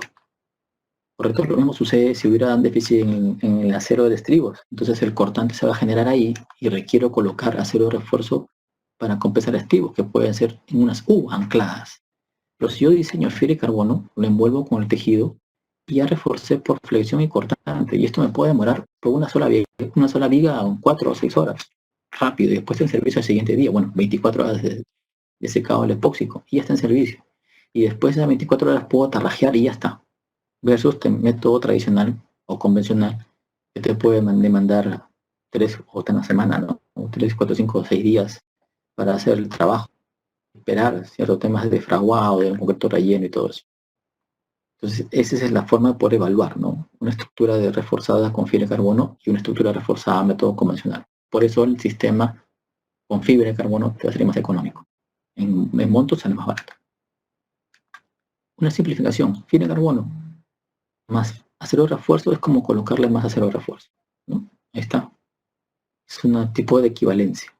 Correcto, lo mismo sucede si hubiera un déficit en el acero de estribos. Entonces el cortante se va a generar ahí y requiero colocar acero de refuerzo para compensar estribos, que pueden ser en unas U ancladas. Pero si yo diseño fibra de carbono, lo envuelvo con el tejido y ya reforcé por flexión y cortante. Y esto me puede demorar por una sola viga 4 o 6 horas. Rápido. Y después en servicio al siguiente día. Bueno, 24 horas de secado el epóxico y ya está en servicio. Y después de las 24 horas puedo tarrajear y ya está. Versus el método tradicional o convencional que te puede demandar 3 o una semana, ¿no? O 3, 4, 5 o 6 días para hacer el trabajo, esperar ciertos temas de fraguado, de concreto relleno y todo eso. Entonces, esa es la forma de poder evaluar, ¿no? Una estructura de reforzada con fibra de carbono y una estructura reforzada a método convencional. Por eso el sistema con fibra de carbono te va a salir más económico. En montos sale más barato. Una simplificación, fibra de carbono más acero de refuerzo es como colocarle más acero de refuerzo, ¿no? Ahí está. Es un tipo de equivalencia.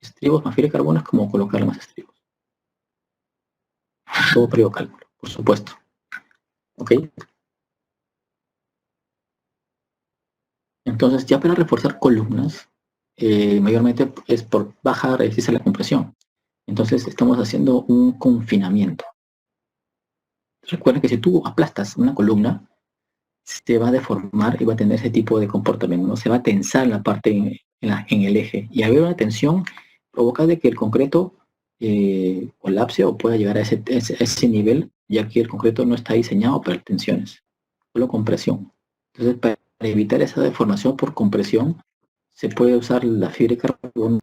Estribos más fibra de carbono es como colocarle más estribos. Todo previo cálculo, por supuesto. ¿Ok? Entonces, ya para reforzar columnas, mayormente es por baja resistencia a la compresión. Entonces, estamos haciendo un confinamiento. Recuerden que si tú aplastas una columna, se va a deformar y va a tener ese tipo de comportamiento, ¿no? Se va a tensar la parte en el eje y haber una tensión provoca de que el concreto colapse o pueda llegar a ese nivel, ya que el concreto no está diseñado para tensiones, solo compresión. Entonces, para evitar esa deformación por compresión, se puede usar la fibra de carbono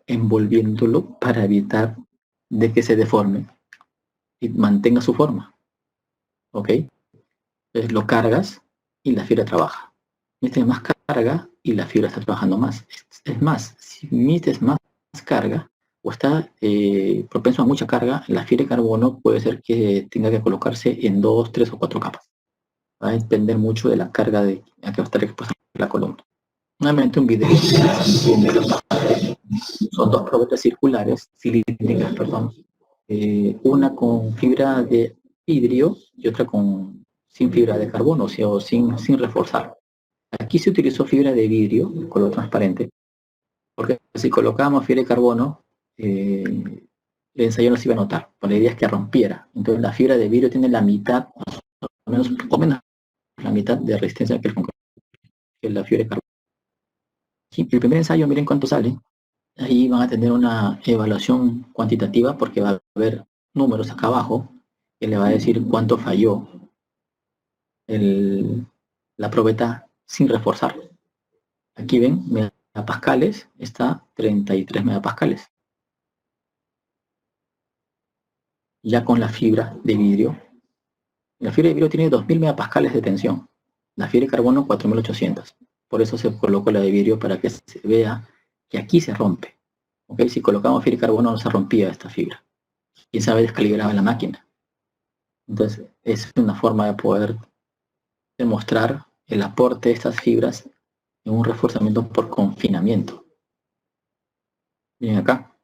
envolviéndolo para evitar de que se deforme y mantenga su forma. ¿Ok? Entonces lo cargas y la fibra trabaja. Metes más carga y la fibra está trabajando más. Es más, si metes más carga o está propenso a mucha carga, la fibra de carbono puede ser que tenga que colocarse en 2, 3 o 4 capas. Va a depender mucho de la carga a que va a estar expuesta la columna. Nuevamente un video. Son dos probetas circulares, cilíndricas, perdón. Una con fibra de vidrio y otra sin fibra de carbono, o sea, sin reforzar. Aquí se utilizó fibra de vidrio, color transparente, porque si colocábamos fibra de carbono, el ensayo no se iba a notar, por la idea es que rompiera. Entonces la fibra de vidrio tiene la mitad, o menos la mitad de resistencia que la fibra de carbono. Aquí, el primer ensayo, miren cuánto sale. Ahí van a tener una evaluación cuantitativa porque va a haber números acá abajo que le va a decir cuánto falló la probeta sin reforzar. Aquí ven, megapascales, está 33 megapascales. Ya con la fibra de vidrio. La fibra de vidrio tiene 2000 megapascales de tensión. La fibra de carbono 4800. Por eso se colocó la de vidrio para que se vea que aquí se rompe. ¿Okay? Si colocamos fibra de carbono no se rompía esta fibra. Quién sabe descalibraba la máquina. Entonces es una forma de poder demostrar el aporte de estas fibras en un reforzamiento por confinamiento. Miren acá.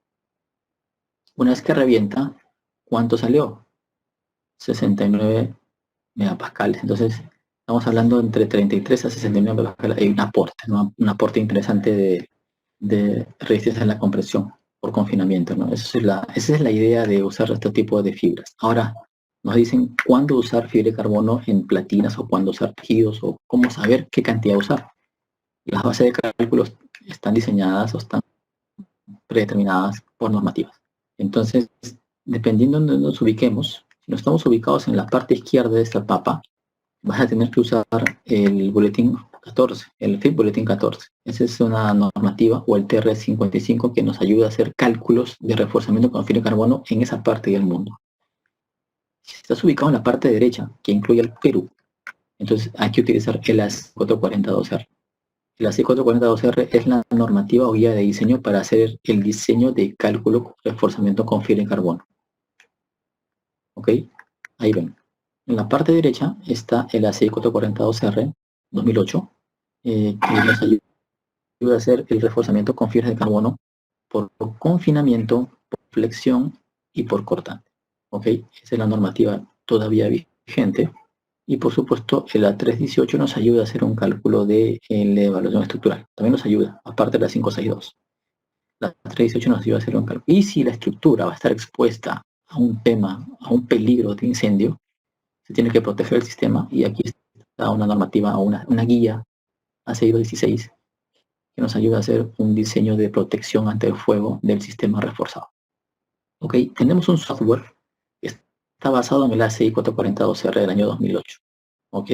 Una vez que revienta, ¿cuánto salió? 69 megapascales. Entonces, estamos hablando entre 33 a 69 megapascales. Hay un aporte, ¿no? Un aporte interesante de resistencia a la compresión por confinamiento, ¿no? Esa es la idea de usar este tipo de fibras. Ahora, nos dicen cuándo usar fibra de carbono en platinas o cuándo usar tejidos o cómo saber qué cantidad usar. Las bases de cálculos están diseñadas o están predeterminadas por normativas. Entonces, dependiendo de donde nos ubiquemos, si no estamos ubicados en la parte izquierda de esta papa, vas a tener que usar el boletín 14, el FIT Bulletin 14. Esa es una normativa, o el TR55, que nos ayuda a hacer cálculos de reforzamiento con fibra de carbono en esa parte del mundo. Si estás ubicado en la parte derecha, que incluye el Perú, entonces hay que utilizar el AC442R. El AC442R es la normativa o guía de diseño para hacer el diseño de cálculo reforzamiento con fibra de carbono. ¿Ok? Ahí ven. En la parte derecha está el AC442R 2008, que nos ayuda a hacer el reforzamiento con fibras de carbono por confinamiento, por flexión y por cortante. ¿Ok? Esa es la normativa todavía vigente. Y por supuesto, el A318 nos ayuda a hacer un cálculo de la evaluación estructural. También nos ayuda, aparte de la 562. La A318 nos ayuda a hacer un cálculo. Y si la estructura va a estar expuesta a un tema, a un peligro de incendio, se tiene que proteger el sistema. Y aquí está una normativa, una guía A616 que nos ayuda a hacer un diseño de protección ante el fuego del sistema reforzado. Ok, tenemos un software que está basado en el ACI 442R del año 2008. Ok,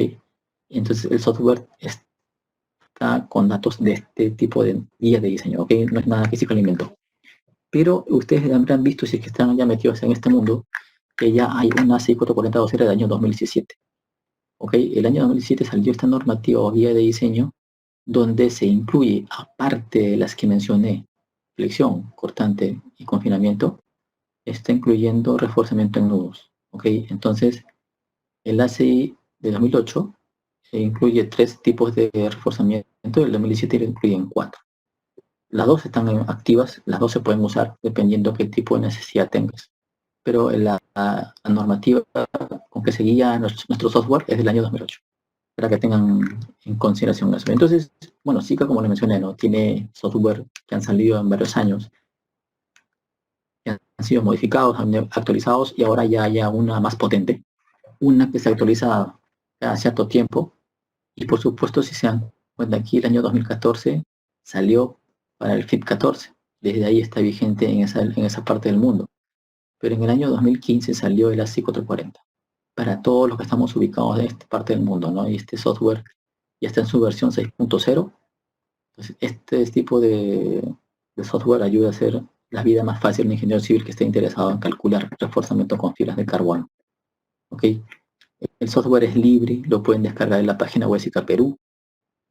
entonces el software está con datos de este tipo de guía de diseño. Ok, no es nada que se lo inventó. Pero ustedes habrán visto, si es que están ya metidos en este mundo, que ya hay un ACI 442R del año 2017. Ok, el año 2017 salió esta normativa o guía de diseño donde se incluye, aparte de las que mencioné, flexión, cortante y confinamiento, está incluyendo reforzamiento en nudos. ¿Ok? Entonces, el ACI de 2008 incluye 3 tipos de reforzamiento, el 2017 lo incluyen 4. Las dos están activas, las dos se pueden usar dependiendo qué tipo de necesidad tengas. Pero la normativa con que se guía nuestro software es del año 2008, para que tengan en consideración eso. Entonces, bueno, Zika, como le mencioné, ¿no? Tiene software que han salido en varios años, que han sido modificados, actualizados, y ahora ya haya una más potente, una que se actualiza cada cierto tiempo. Y por supuesto, si se dan cuenta, aquí el año 2014 salió para el FIT 14, desde ahí está vigente en esa parte del mundo. Pero en el año 2015 salió el ASIC 440 para todos los que estamos ubicados en esta parte del mundo, ¿no? Y este software ya está en su versión 6.0. Entonces, este tipo de software ayuda a hacer la vida más fácil a un ingeniero civil que esté interesado en calcular reforzamiento con fibras de carbono. ¿Ok? El software es libre, lo pueden descargar en la página web Zika Perú,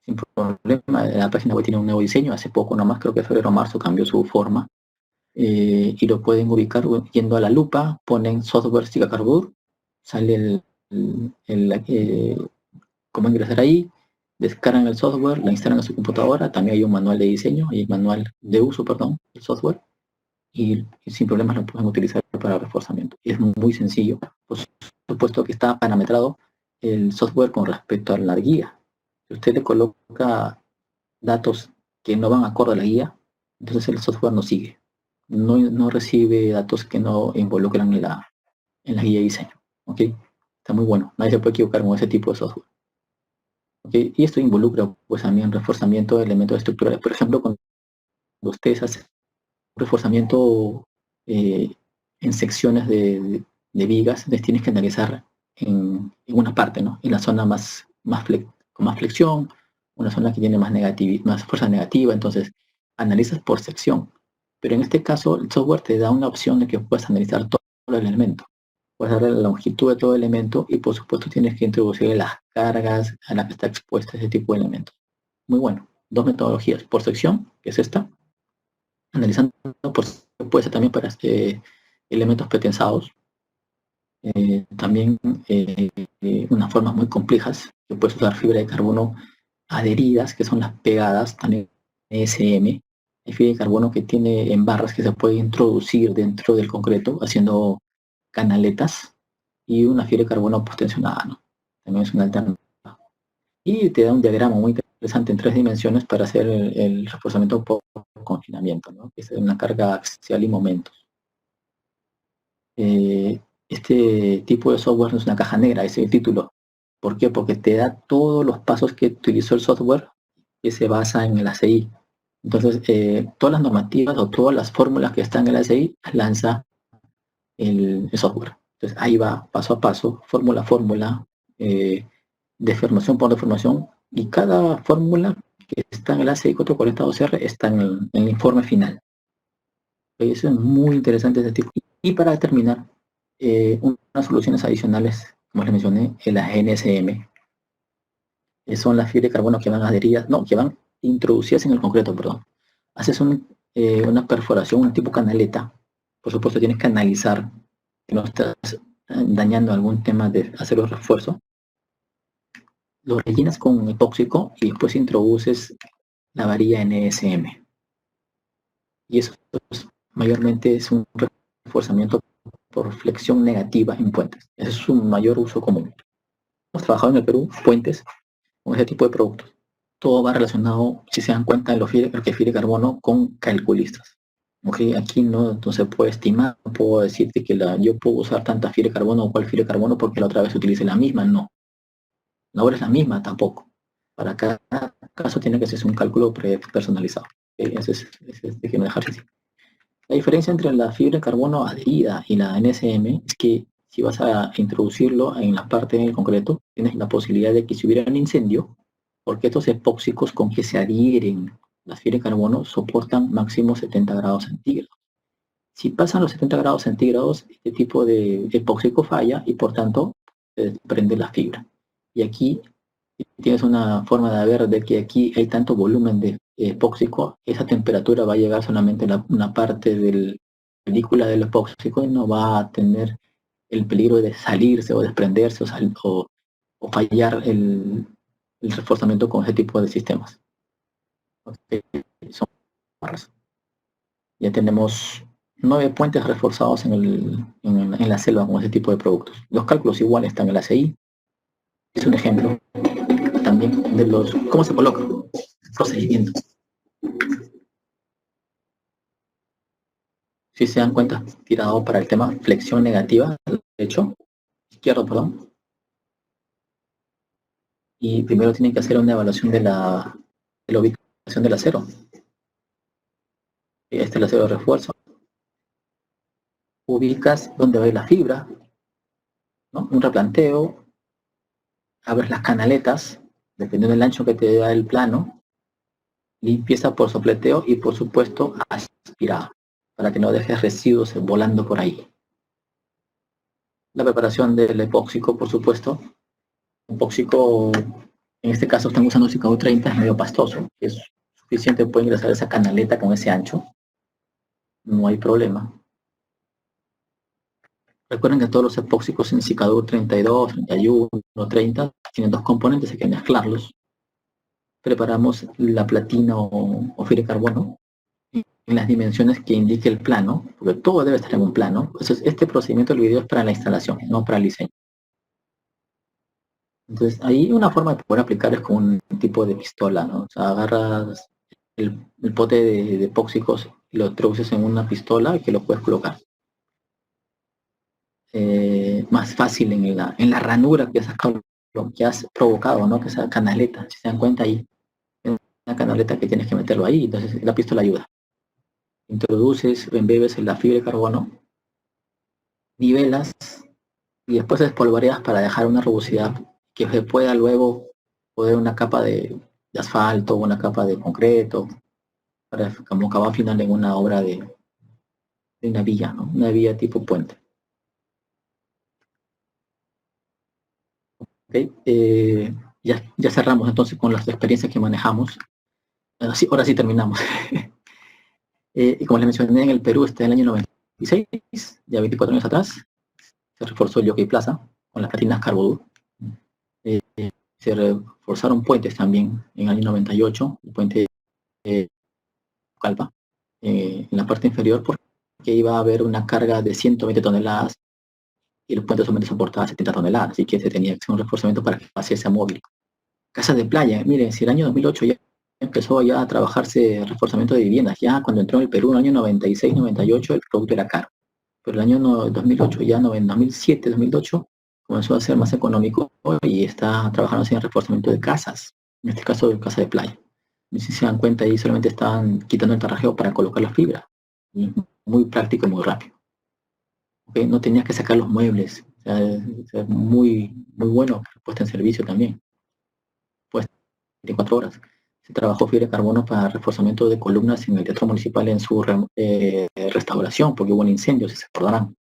sin problema. La página web tiene un nuevo diseño, hace poco nomás, creo que en febrero o marzo cambió su forma. Y lo pueden ubicar yendo a la lupa, ponen software Zika Carbur, sale cómo ingresar ahí, descargan el software, la instalan en su computadora, también hay un manual de diseño y manual de uso, perdón, del software, y sin problemas lo pueden utilizar para reforzamiento. Y es muy sencillo, por supuesto que está parametrado el software con respecto a la guía. Si usted le coloca datos que no van acorde a la guía, entonces el software no sigue. No recibe datos que no involucran en la guía de diseño. ¿Ok? Está muy bueno. Nadie se puede equivocar con ese tipo de software. ¿Okay? Y esto involucra pues también reforzamiento de elementos estructurales. Por ejemplo, cuando ustedes hacen reforzamiento en secciones de vigas, les tienes que analizar en una parte, ¿no? En la zona con más flexión, una zona que tiene más fuerza negativa, entonces analizas por sección. Pero en este caso, el software te da una opción de que puedas analizar todo el elemento. Puedes darle la longitud de todo elemento y por supuesto tienes que introducir las cargas a las que está expuesto ese tipo de elementos. Muy bueno. 2 metodologías. Por sección, que es esta, analizando puede ser también para elementos pretensados, también unas formas muy complejas, que puedes usar fibra de carbono adheridas, que son las pegadas, también ESM, hay fibra de carbono que tiene en barras que se puede introducir dentro del concreto, haciendo canaletas, y una fibra de carbono postensionada, ¿no? También es una alternativa. Y te da un diagrama muy interesante en 3 dimensiones para hacer el reforzamiento por confinamiento, ¿no? Que es una carga axial y momentos. Este tipo de software no es una caja negra, ese es el título. ¿Por qué? Porque te da todos los pasos que utilizó el software que se basa en el ACI. Entonces, todas las normativas o todas las fórmulas que están en el ACI las lanza el software. Entonces, ahí va paso a paso, fórmula a fórmula, deformación por deformación, Y cada fórmula que está en el ACI 442R está en el informe final. Eso es muy interesante ese tipo. Y para terminar, unas soluciones adicionales, como les mencioné, en la GNSM, son las fibras de carbono que van adheridas, no, que van introducidas en el concreto, perdón. Haces una perforación, un tipo canaleta. Por supuesto, tienes que analizar que no estás dañando algún tema de acero refuerzo. Lo rellenas con epóxico y después introduces la varilla NSM. Y eso mayormente es un reforzamiento por flexión negativa en puentes. Ese es su mayor uso común. Hemos trabajado en el Perú puentes con ese tipo de productos. Todo va relacionado, si se dan cuenta, en lo que refiere carbono con calculistas. Okay, aquí no se puede estimar, no puedo decirte que yo puedo usar tanta fibra de carbono o cual fibra de carbono porque la otra vez utilice la misma, no. La obra es la misma tampoco. Para cada caso tiene que ser un cálculo personalizado. Ese es que no dejarse así. La diferencia entre la fibra de carbono adherida y la NSM es que si vas a introducirlo en la parte del concreto, tienes la posibilidad de que si hubiera un incendio, porque estos epóxicos con que se adhieren las fibras de carbono soportan máximo 70 grados centígrados. Si pasan los 70 grados centígrados, este tipo de epóxico falla y por tanto se desprende la fibra. Y aquí tienes una forma de ver de que aquí hay tanto volumen de epóxico, esa temperatura va a llegar solamente a una parte de la película del epóxico y no va a tener el peligro de salirse o desprenderse o fallar el reforzamiento con ese tipo de sistemas. Okay. Son barras. Ya tenemos 9 puentes reforzados en la selva con ese tipo de productos. Los cálculos igual están en la ACI. Es un ejemplo también de cómo se coloca el procedimiento. Si se dan cuenta, tirado para el tema flexión negativa, derecho, izquierdo, perdón. Y primero tienen que hacer una evaluación de la ubicación del acero. Este es el acero de refuerzo. Ubicas dónde va a ir la fibra, ¿no? Un replanteo, abres las canaletas, dependiendo del ancho que te da el plano, limpieza por sopleteo y por supuesto aspirado, para que no dejes residuos volando por ahí. La preparación del epóxico, por supuesto. Epóxico, en este caso están usando Cicao 30, es medio pastoso, es suficiente, pueden ingresar esa canaleta con ese ancho, no hay problema. Recuerden que todos los epóxicos en Cicado 32, 31, 30 tienen dos componentes, hay que mezclarlos. Preparamos la platina o fibra de carbono en las dimensiones que indique el plano, porque todo debe estar en un plano. Entonces, este procedimiento del video es para la instalación, no para el diseño. Entonces, ahí una forma de poder aplicar es con un tipo de pistola, ¿no? O sea, agarras el pote de epóxicos y lo introduces en una pistola que lo puedes colocar. Más fácil en la ranura que has provocado, ¿no? Que esa canaleta, si se dan cuenta ahí, es una canaleta que tienes que meterlo ahí, entonces la pistola ayuda. Introduces, embebes en la fibra de carbono, nivelas y después espolvoreas para dejar una rugosidad que se pueda luego poner una capa de asfalto, una capa de concreto, para como acabar final en una obra de una vía, ¿no? Una vía tipo puente. ¿Okay? Ya cerramos entonces con las experiencias que manejamos. Ahora sí terminamos. Y como les mencioné, en el Perú está el año 96, ya 24 años atrás, se reforzó el Yockey Plaza con las platinas Carbodú. Se reforzaron puentes también en el año 98, el puente Calpa, en la parte inferior, porque iba a haber una carga de 120 toneladas y el puente solamente soportaba 70 toneladas, así que se tenía que hacer un reforzamiento para que pasase móvil. Casas de playa, miren, si el año 2008 ya empezó ya a trabajarse reforzamiento de viviendas, ya cuando entró en el Perú en el año 96, 98 el producto era caro, pero el año 2008, ya en 2007, 2008 comenzó a ser más económico y está trabajando en reforzamiento de casas, en este caso de casa de playa. Y si se dan cuenta ahí solamente estaban quitando el tarrajeo para colocar la fibra, muy práctico y muy rápido. ¿Okay? No tenías que sacar los muebles, o sea, es muy, muy bueno puesta en servicio también. Pues 24 horas. Se trabajó fibra de carbono para reforzamiento de columnas en el Teatro Municipal en su restauración, porque hubo un incendio, si se acordarán.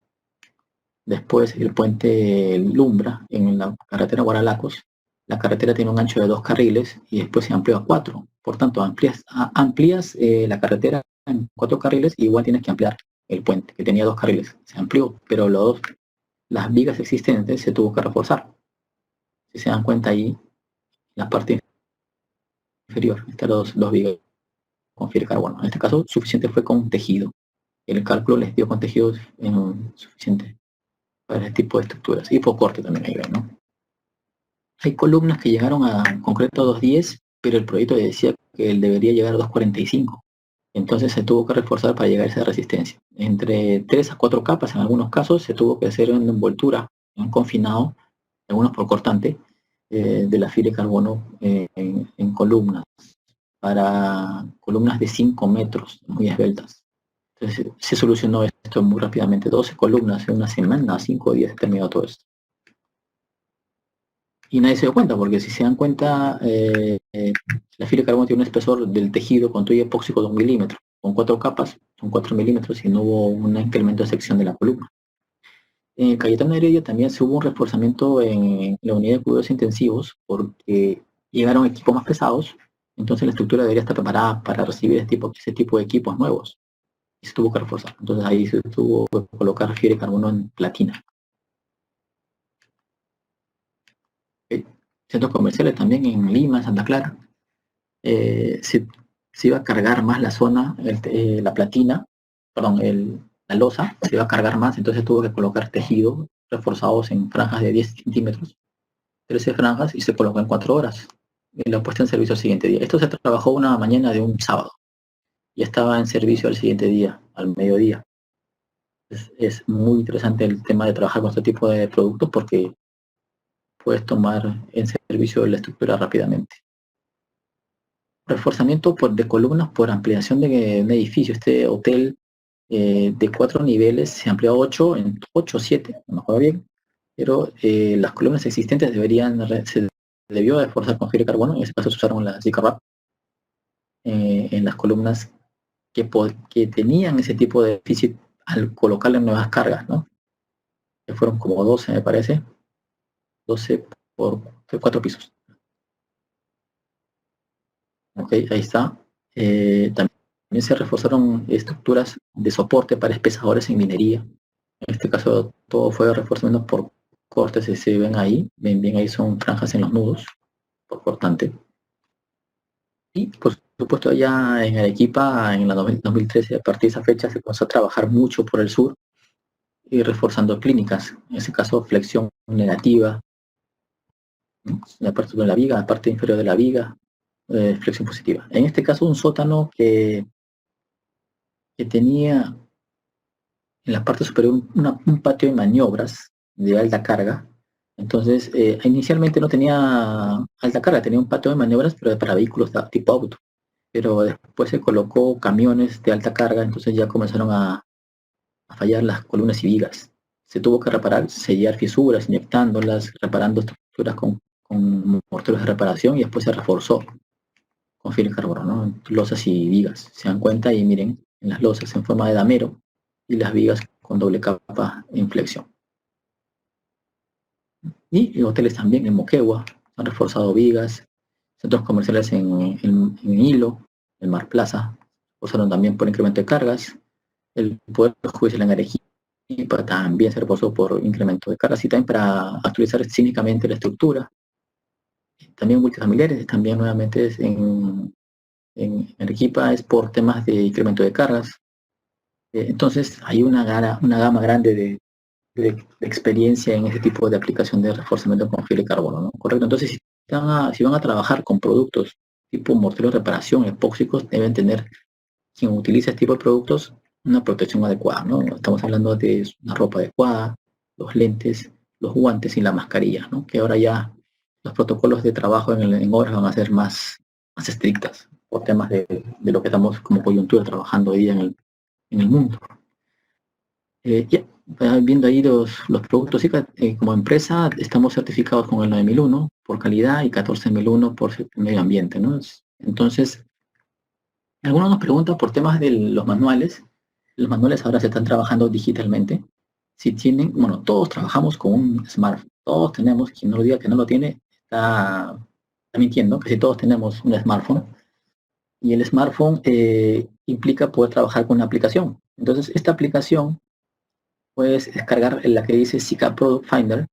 Después el puente Lumbra, en la carretera Guaralacos. La carretera tiene un ancho de 2 carriles y después se amplió a 4. Por tanto, amplías la carretera en 4 carriles y igual tienes que ampliar el puente, que tenía 2 carriles. Se amplió, pero las vigas existentes se tuvo que reforzar. Si se dan cuenta ahí, la parte inferior, están dos vigas con fibra de carbono. En este caso, suficiente fue con tejido. El cálculo les dio con tejidos suficiente para este tipo de estructuras. Y por corte también hay, ¿no? Hay columnas que llegaron a concreto a 210, pero el proyecto decía que él debería llegar a 245. Entonces se tuvo que reforzar para llegar a esa resistencia. Entre 3 a 4 capas, en algunos casos, se tuvo que hacer una envoltura, un confinado, algunos por cortante, de la fibra de carbono en columnas, para columnas de 5 metros, muy esbeltas. Entonces se solucionó esto muy rápidamente. 12 columnas en una semana, 5 días se terminó todo esto. Y nadie se dio cuenta, porque si se dan cuenta, la fibra de carbono tiene un espesor del tejido con toalla epóxico de 1 milímetro, con 4 capas, son 4 milímetros, y no hubo un incremento de sección de la columna. En Cayetano Heredia también se hubo un reforzamiento en la unidad de cuidados intensivos, porque llegaron equipos más pesados, entonces la estructura debería estar preparada para recibir ese tipo de equipos nuevos, y se tuvo que reforzar. Entonces ahí se tuvo que colocar fibra de carbono en platina. Centros comerciales también en Lima, Santa Clara, se iba a cargar más la zona, la platina, perdón, la losa, se iba a cargar más, entonces tuvo que colocar tejido reforzados en franjas de 10 centímetros, 13 franjas, y se colocó en 4 horas. Y la puesta en servicio al siguiente día. Esto se trabajó una mañana de un sábado, y estaba en servicio al siguiente día, al mediodía. Es muy interesante el tema de trabajar con este tipo de productos, porque puedes tomar en servicio la estructura rápidamente. Reforzamiento de columnas por ampliación de un edificio. Este hotel de 4 niveles se amplió a 8, en 8 o 7, no me acuerdo bien, pero las columnas existentes se debió reforzar con fibra de carbono. En este caso se usaron las Zica-Rap en las columnas que tenían ese tipo de déficit al colocarle nuevas cargas, ¿no? Que fueron como 12, me parece, 12 por 4 pisos. Ok, ahí está. También se reforzaron estructuras de soporte para espesadores en minería. En este caso todo fue reforzamiento por cortes, si se ven ahí, ven bien ahí son franjas en los nudos, por cortante. Y por supuesto ya en Arequipa, en la 2013, a partir de esa fecha se comenzó a trabajar mucho por el sur y reforzando clínicas, en ese caso flexión negativa, ¿no? La parte de la viga, la parte inferior de la viga, flexión positiva. En este caso un sótano que tenía en la parte superior un patio de maniobras de alta carga. Entonces, inicialmente no tenía alta carga, tenía un patio de maniobras, pero para vehículos tipo auto. Pero después se colocó camiones de alta carga, entonces ya comenzaron a fallar las columnas y vigas. Se tuvo que reparar, sellar fisuras, inyectándolas, reparando estructuras con morteros de reparación, y después se reforzó con fibra de carbono, ¿no? Losas y vigas. Se dan cuenta y miren, en las losas en forma de damero y las vigas con doble capa en flexión. Y hoteles también en Moquegua han reforzado vigas, centros comerciales en Hilo, el Mar Plaza, reforzaron también por incremento de cargas, el Poder Judicial en Arequipa también se reforzó por incremento de cargas, y también para actualizar cínicamente la estructura. También multifamiliares, también nuevamente en Arequipa es por temas de incremento de cargas. Entonces hay una gama grande de experiencia en ese tipo de aplicación de reforzamiento con fibra de carbono, ¿no? Correcto. Entonces, si van a trabajar con productos tipo morteros de reparación, epóxicos, deben tener, quien utiliza este tipo de productos, una protección adecuada, ¿no? Estamos hablando de una ropa adecuada, los lentes, los guantes y la mascarilla, ¿no? Que ahora ya los protocolos de trabajo en obras van a ser más estrictas por temas de lo que estamos como coyuntura trabajando hoy día en el mundo. viendo ahí los productos ICA, como empresa estamos certificados con el 9001 por calidad y 14001 por medio ambiente, ¿no? Entonces, algunos nos preguntan por temas de los manuales. Los manuales ahora se están trabajando digitalmente. Si tienen, bueno, todos trabajamos con un smartphone. Todos tenemos, quien no lo diga que no lo tiene, está mintiendo, que si todos tenemos un smartphone. Y el smartphone implica poder trabajar con una aplicación. Entonces, esta aplicación puedes descargar la que dice Zika Product Finder.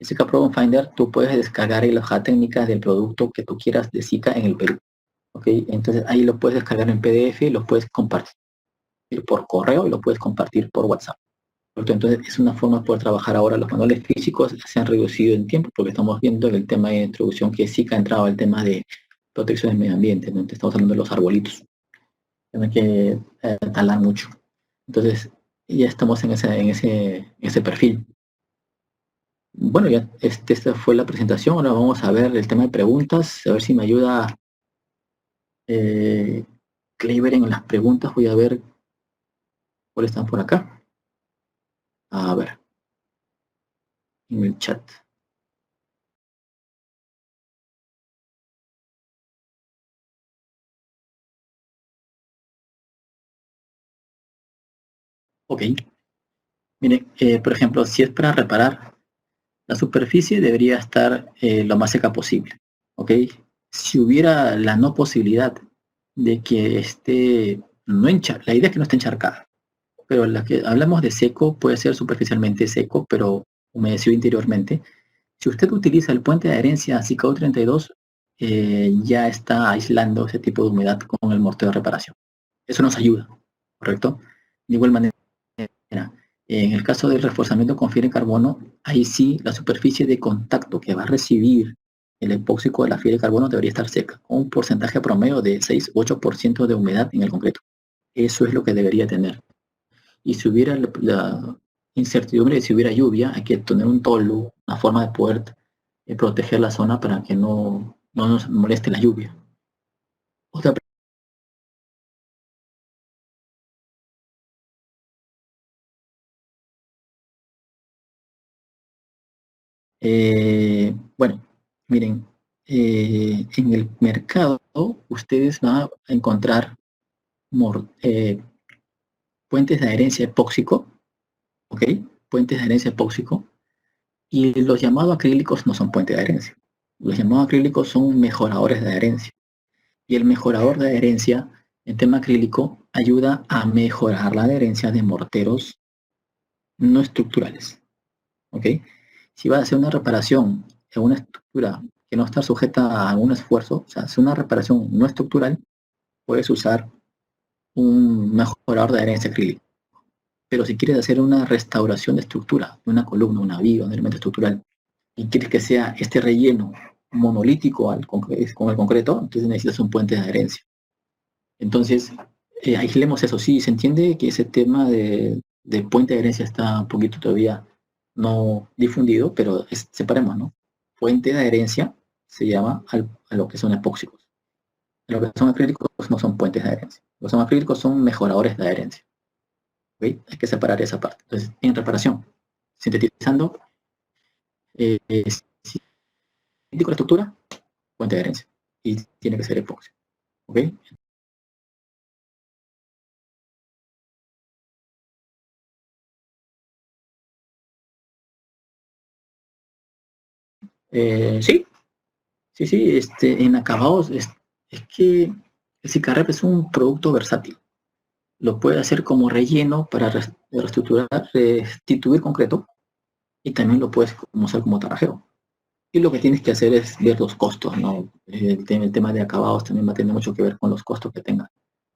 En Zika Product Finder tú puedes descargar la hoja técnica del producto que tú quieras de Zika en el Perú. ¿Ok? Entonces ahí lo puedes descargar en PDF y lo puedes compartir por correo y lo puedes compartir por WhatsApp. Entonces es una forma de poder trabajar ahora. Los manuales físicos se han reducido en tiempo porque estamos viendo en el tema de introducción que Zika ha entrado al tema de protección del medio ambiente, ¿no? Estamos hablando de los arbolitos. Tienen que talar mucho. Entonces ya estamos en ese perfil. Bueno, ya esta fue la presentación. Ahora vamos a ver el tema de preguntas, a ver si me ayuda Kleiber en las preguntas. Voy a ver cuáles están por acá. A ver, en el chat. Ok. Miren, por ejemplo, si es para reparar, la superficie debería estar lo más seca posible. Ok. Si hubiera la no posibilidad de que esté no la idea es que no esté encharcada, pero la que hablamos de seco puede ser superficialmente seco, pero humedecido interiormente. Si usted utiliza el puente de adherencia CICAO 32, ya está aislando ese tipo de humedad con el mortero de reparación. Eso nos ayuda, ¿correcto? De igual manera, en el caso del reforzamiento con fibra de carbono, ahí sí la superficie de contacto que va a recibir el epóxico de la fibra de carbono debería estar seca, con un porcentaje promedio de 6-8% de humedad en el concreto. Eso es lo que debería tener. Y si hubiera la incertidumbre de si hubiera lluvia, hay que tener un toldo, una forma de poder proteger la zona para que no nos moleste la lluvia. Otra bueno, miren, en el mercado ustedes van a encontrar puentes de adherencia epóxico, ¿ok? Puentes de adherencia epóxico, y los llamados acrílicos no son puentes de adherencia. Los llamados acrílicos son mejoradores de adherencia. Y el mejorador de adherencia en tema acrílico ayuda a mejorar la adherencia de morteros no estructurales, ¿ok? Si vas a hacer una reparación en una estructura que no está sujeta a un esfuerzo, o sea, si una reparación no estructural, puedes usar un mejorador de adherencia acrílico. Pero si quieres hacer una restauración de estructura, de una columna, una viga, un elemento estructural, y quieres que sea este relleno monolítico con el concreto, entonces necesitas un puente de adherencia. Entonces, aislemos eso. Sí, se entiende que ese tema de puente de adherencia está un poquito todavía no difundido, pero separemos, ¿no? Puente de adherencia se llama a lo que son epóxicos. Lo que son acrílicos no son puentes de adherencia. Los son acrílicos son mejoradores de adherencia. ¿Okay? Hay que separar esa parte. Entonces, en reparación, sintetizando, si la estructura, puente de adherencia. Y tiene que ser epóxico. ¿Ok? Sí, sí, en acabados es que el Cicarrep es un producto versátil. Lo puede hacer como relleno para reestructurar, restituir concreto y también lo puedes usar como tarajeo. Y lo que tienes que hacer es ver los costos, ¿no? El tema de acabados también va a tener mucho que ver con los costos que tenga.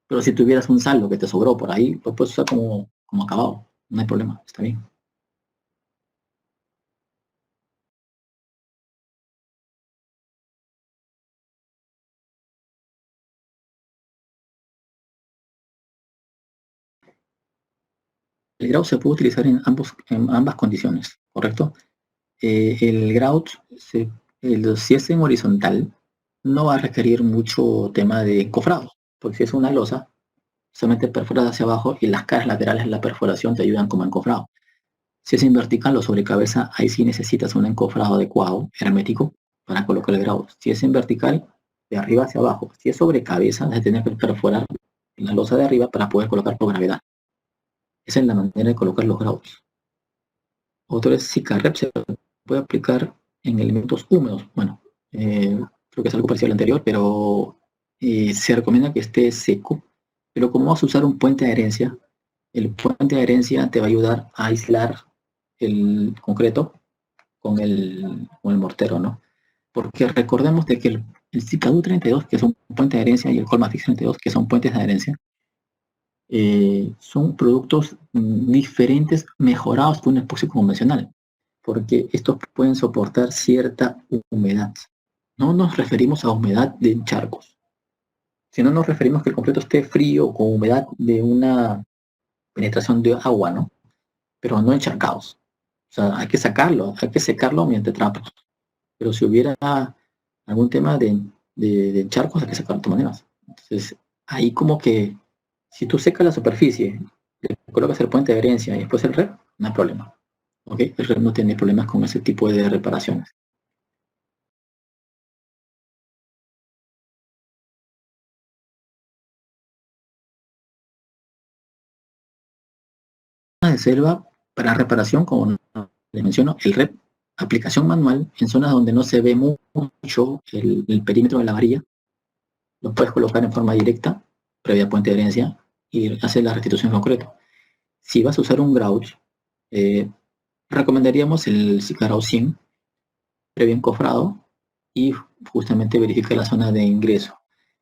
Pero si tuvieras un saldo que te sobró por ahí, lo puedes usar como acabado. No hay problema, está bien. El grout se puede utilizar en ambas condiciones, ¿correcto? El grout, si es en horizontal, no va a requerir mucho tema de encofrado, porque si es una losa, solamente perforas hacia abajo y las caras laterales de la perforación te ayudan como encofrado. Si es en vertical o sobre cabeza, ahí sí necesitas un encofrado adecuado, hermético, para colocar el grout. Si es en vertical, de arriba hacia abajo. Si es sobre cabeza, vas a tener que perforar la losa de arriba para poder colocar por gravedad. Esa es la manera de colocar los grouts. Otro es Cicarrep, se puede aplicar en elementos húmedos. Bueno, creo que es algo parecido al anterior, pero se recomienda que esté seco. Pero como vas a usar un puente de adherencia, el puente de adherencia te va a ayudar a aislar el concreto con el mortero, ¿no? Porque recordemos de que el Cicadu 32, que es un puente de adherencia, y el Colmafix 32, que son puentes de adherencia, son productos diferentes, mejorados que un epoxi convencional, porque estos pueden soportar cierta humedad. No nos referimos a humedad de charcos, sino nos referimos que el concreto esté frío con humedad de una penetración de agua, ¿no? Pero no encharcados. O sea, hay que sacarlo, hay que secarlo mediante trapos. Pero si hubiera algún tema de charcos, hay que sacarlo de todas maneras. Entonces, ahí como que, si tú secas la superficie, le colocas el puente de adherencia y después el rep, no hay problema. ¿Ok? El rep no tiene problemas con ese tipo de reparaciones. De selva, para reparación, como les menciono, el rep, aplicación manual, en zonas donde no se ve mucho el perímetro de la varilla, lo puedes colocar en forma directa, previa puente de adherencia, y hacer la restitución en concreto. Si vas a usar un grouch, recomendaríamos el Cicarao 100, previo encofrado, y justamente verificar la zona de ingreso.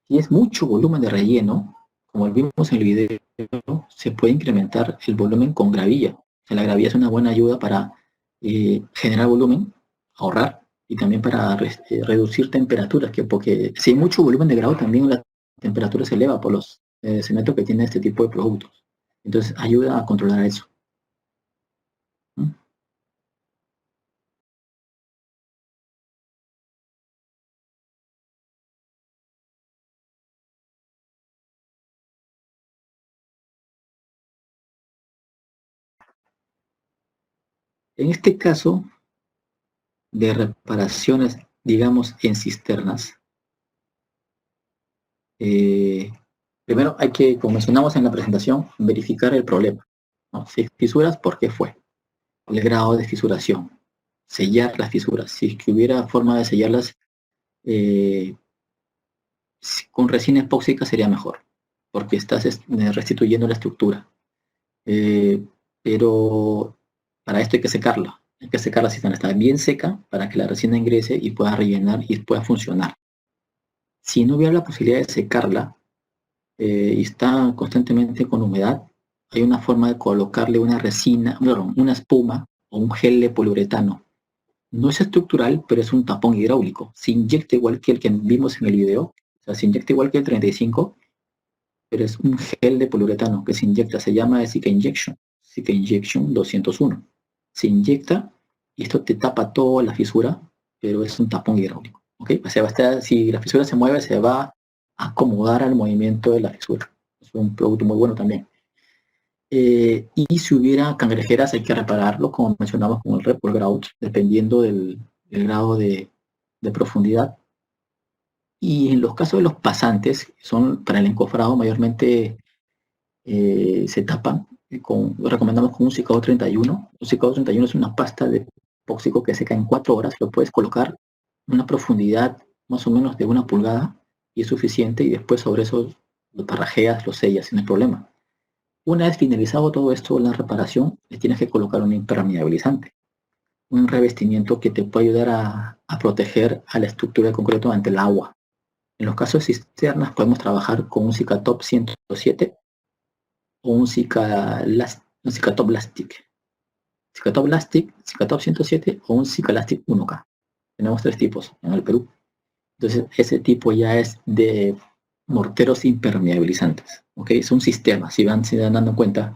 Si es mucho volumen de relleno, como vimos en el video, se puede incrementar el volumen con gravilla. O sea, la gravilla es una buena ayuda para generar volumen, ahorrar, y también para reducir temperaturas, porque si hay mucho volumen de grado, también la temperatura se eleva por los cemento que tiene este tipo de productos. Entonces ayuda a controlar eso. ¿Mm? En este caso de reparaciones, digamos, en cisternas, eh, primero hay que, como mencionamos en la presentación, verificar el problema, ¿no? Si hay fisuras, ¿por qué fue? El grado de fisuración, sellar las fisuras. Si es que hubiera forma de sellarlas con resina epóxica sería mejor, porque estás restituyendo la estructura. Eh, pero para esto hay que secarla. Hay que secar la cisterna, está bien seca para que la resina ingrese y pueda rellenar y pueda funcionar. Si no hubiera la posibilidad de secarla y está constantemente con humedad, hay una forma de colocarle una resina, perdón, una espuma o un gel de poliuretano. No es estructural, pero es un tapón hidráulico. Se inyecta igual que el que vimos en el video, o sea, se inyecta igual que el 35, pero es un gel de poliuretano que se inyecta, se llama Zika Injection 201. Se inyecta y esto te tapa toda la fisura, pero es un tapón hidráulico. ¿Ok? O sea, si la fisura se mueve, se va a acomodar al movimiento de la fisura. Es un producto muy bueno también. Y si hubiera cangrejeras, hay que repararlo, como mencionamos con el Repol Grout, dependiendo del grado de profundidad. Y en los casos de los pasantes, son para el encofrado mayormente se tapan. Recomendamos con un Cicado 31. Un Cicado 31 es una pasta de epóxico que seca en 4 horas. Lo puedes colocar en una profundidad más o menos de 1 pulgada y es suficiente. Y después sobre eso lo tarrajeas, lo sellas sin el problema. Una vez finalizado todo esto, la reparación, le tienes que colocar un impermeabilizante, un revestimiento que te puede ayudar a proteger a la estructura de concreto ante el agua. En los casos de cisternas podemos trabajar con un Cicatop 107 o un Cicatop Lastic. Cicatop Lastic, Cicatop 107 o un Cicalastic 1K. Tenemos 3 tipos en el Perú. Entonces, ese tipo ya es de morteros impermeabilizantes. ¿Ok? Es un sistema, si van dando cuenta,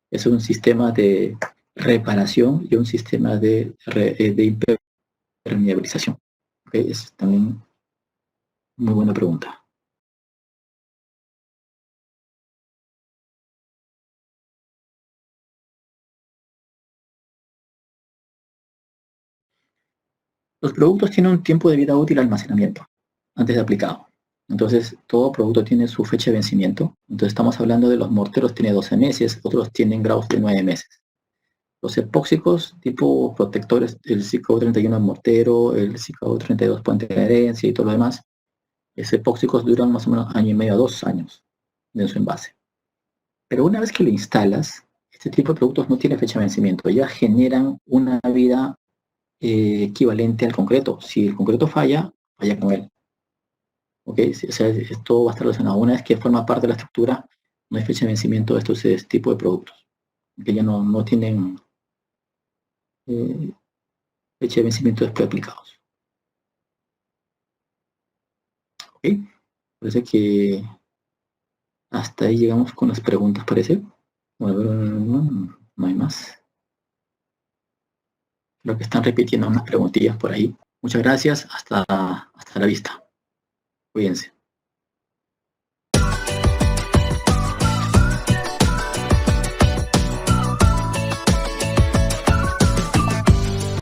es un sistema de reparación y un sistema de impermeabilización. ¿Okay? Es también muy buena pregunta. Los productos tienen un tiempo de vida útil de almacenamiento antes de aplicado. Entonces, todo producto tiene su fecha de vencimiento. Entonces, estamos hablando de los morteros, tiene 12 meses, otros tienen grados de 9 meses. Los epóxicos tipo protectores, el CICAO 31 mortero, el CICAO 32 puente de adherencia y todo lo demás, esos epóxicos duran más o menos año y medio a 2 años de su envase. Pero una vez que lo instalas, este tipo de productos no tiene fecha de vencimiento, ya generan una vida equivalente al concreto. Si el concreto falla, falla con él. ¿Ok? O sea, esto va a estar relacionado. Una vez que forma parte de la estructura, no hay fecha de vencimiento de estos tipos de productos, que ya no tienen fecha de vencimiento después aplicados. ¿Ok? Parece que hasta ahí llegamos con las preguntas, parece. Bueno, no hay más. Creo que están repitiendo unas preguntillas por ahí. Muchas gracias. Hasta la vista. Cuídense.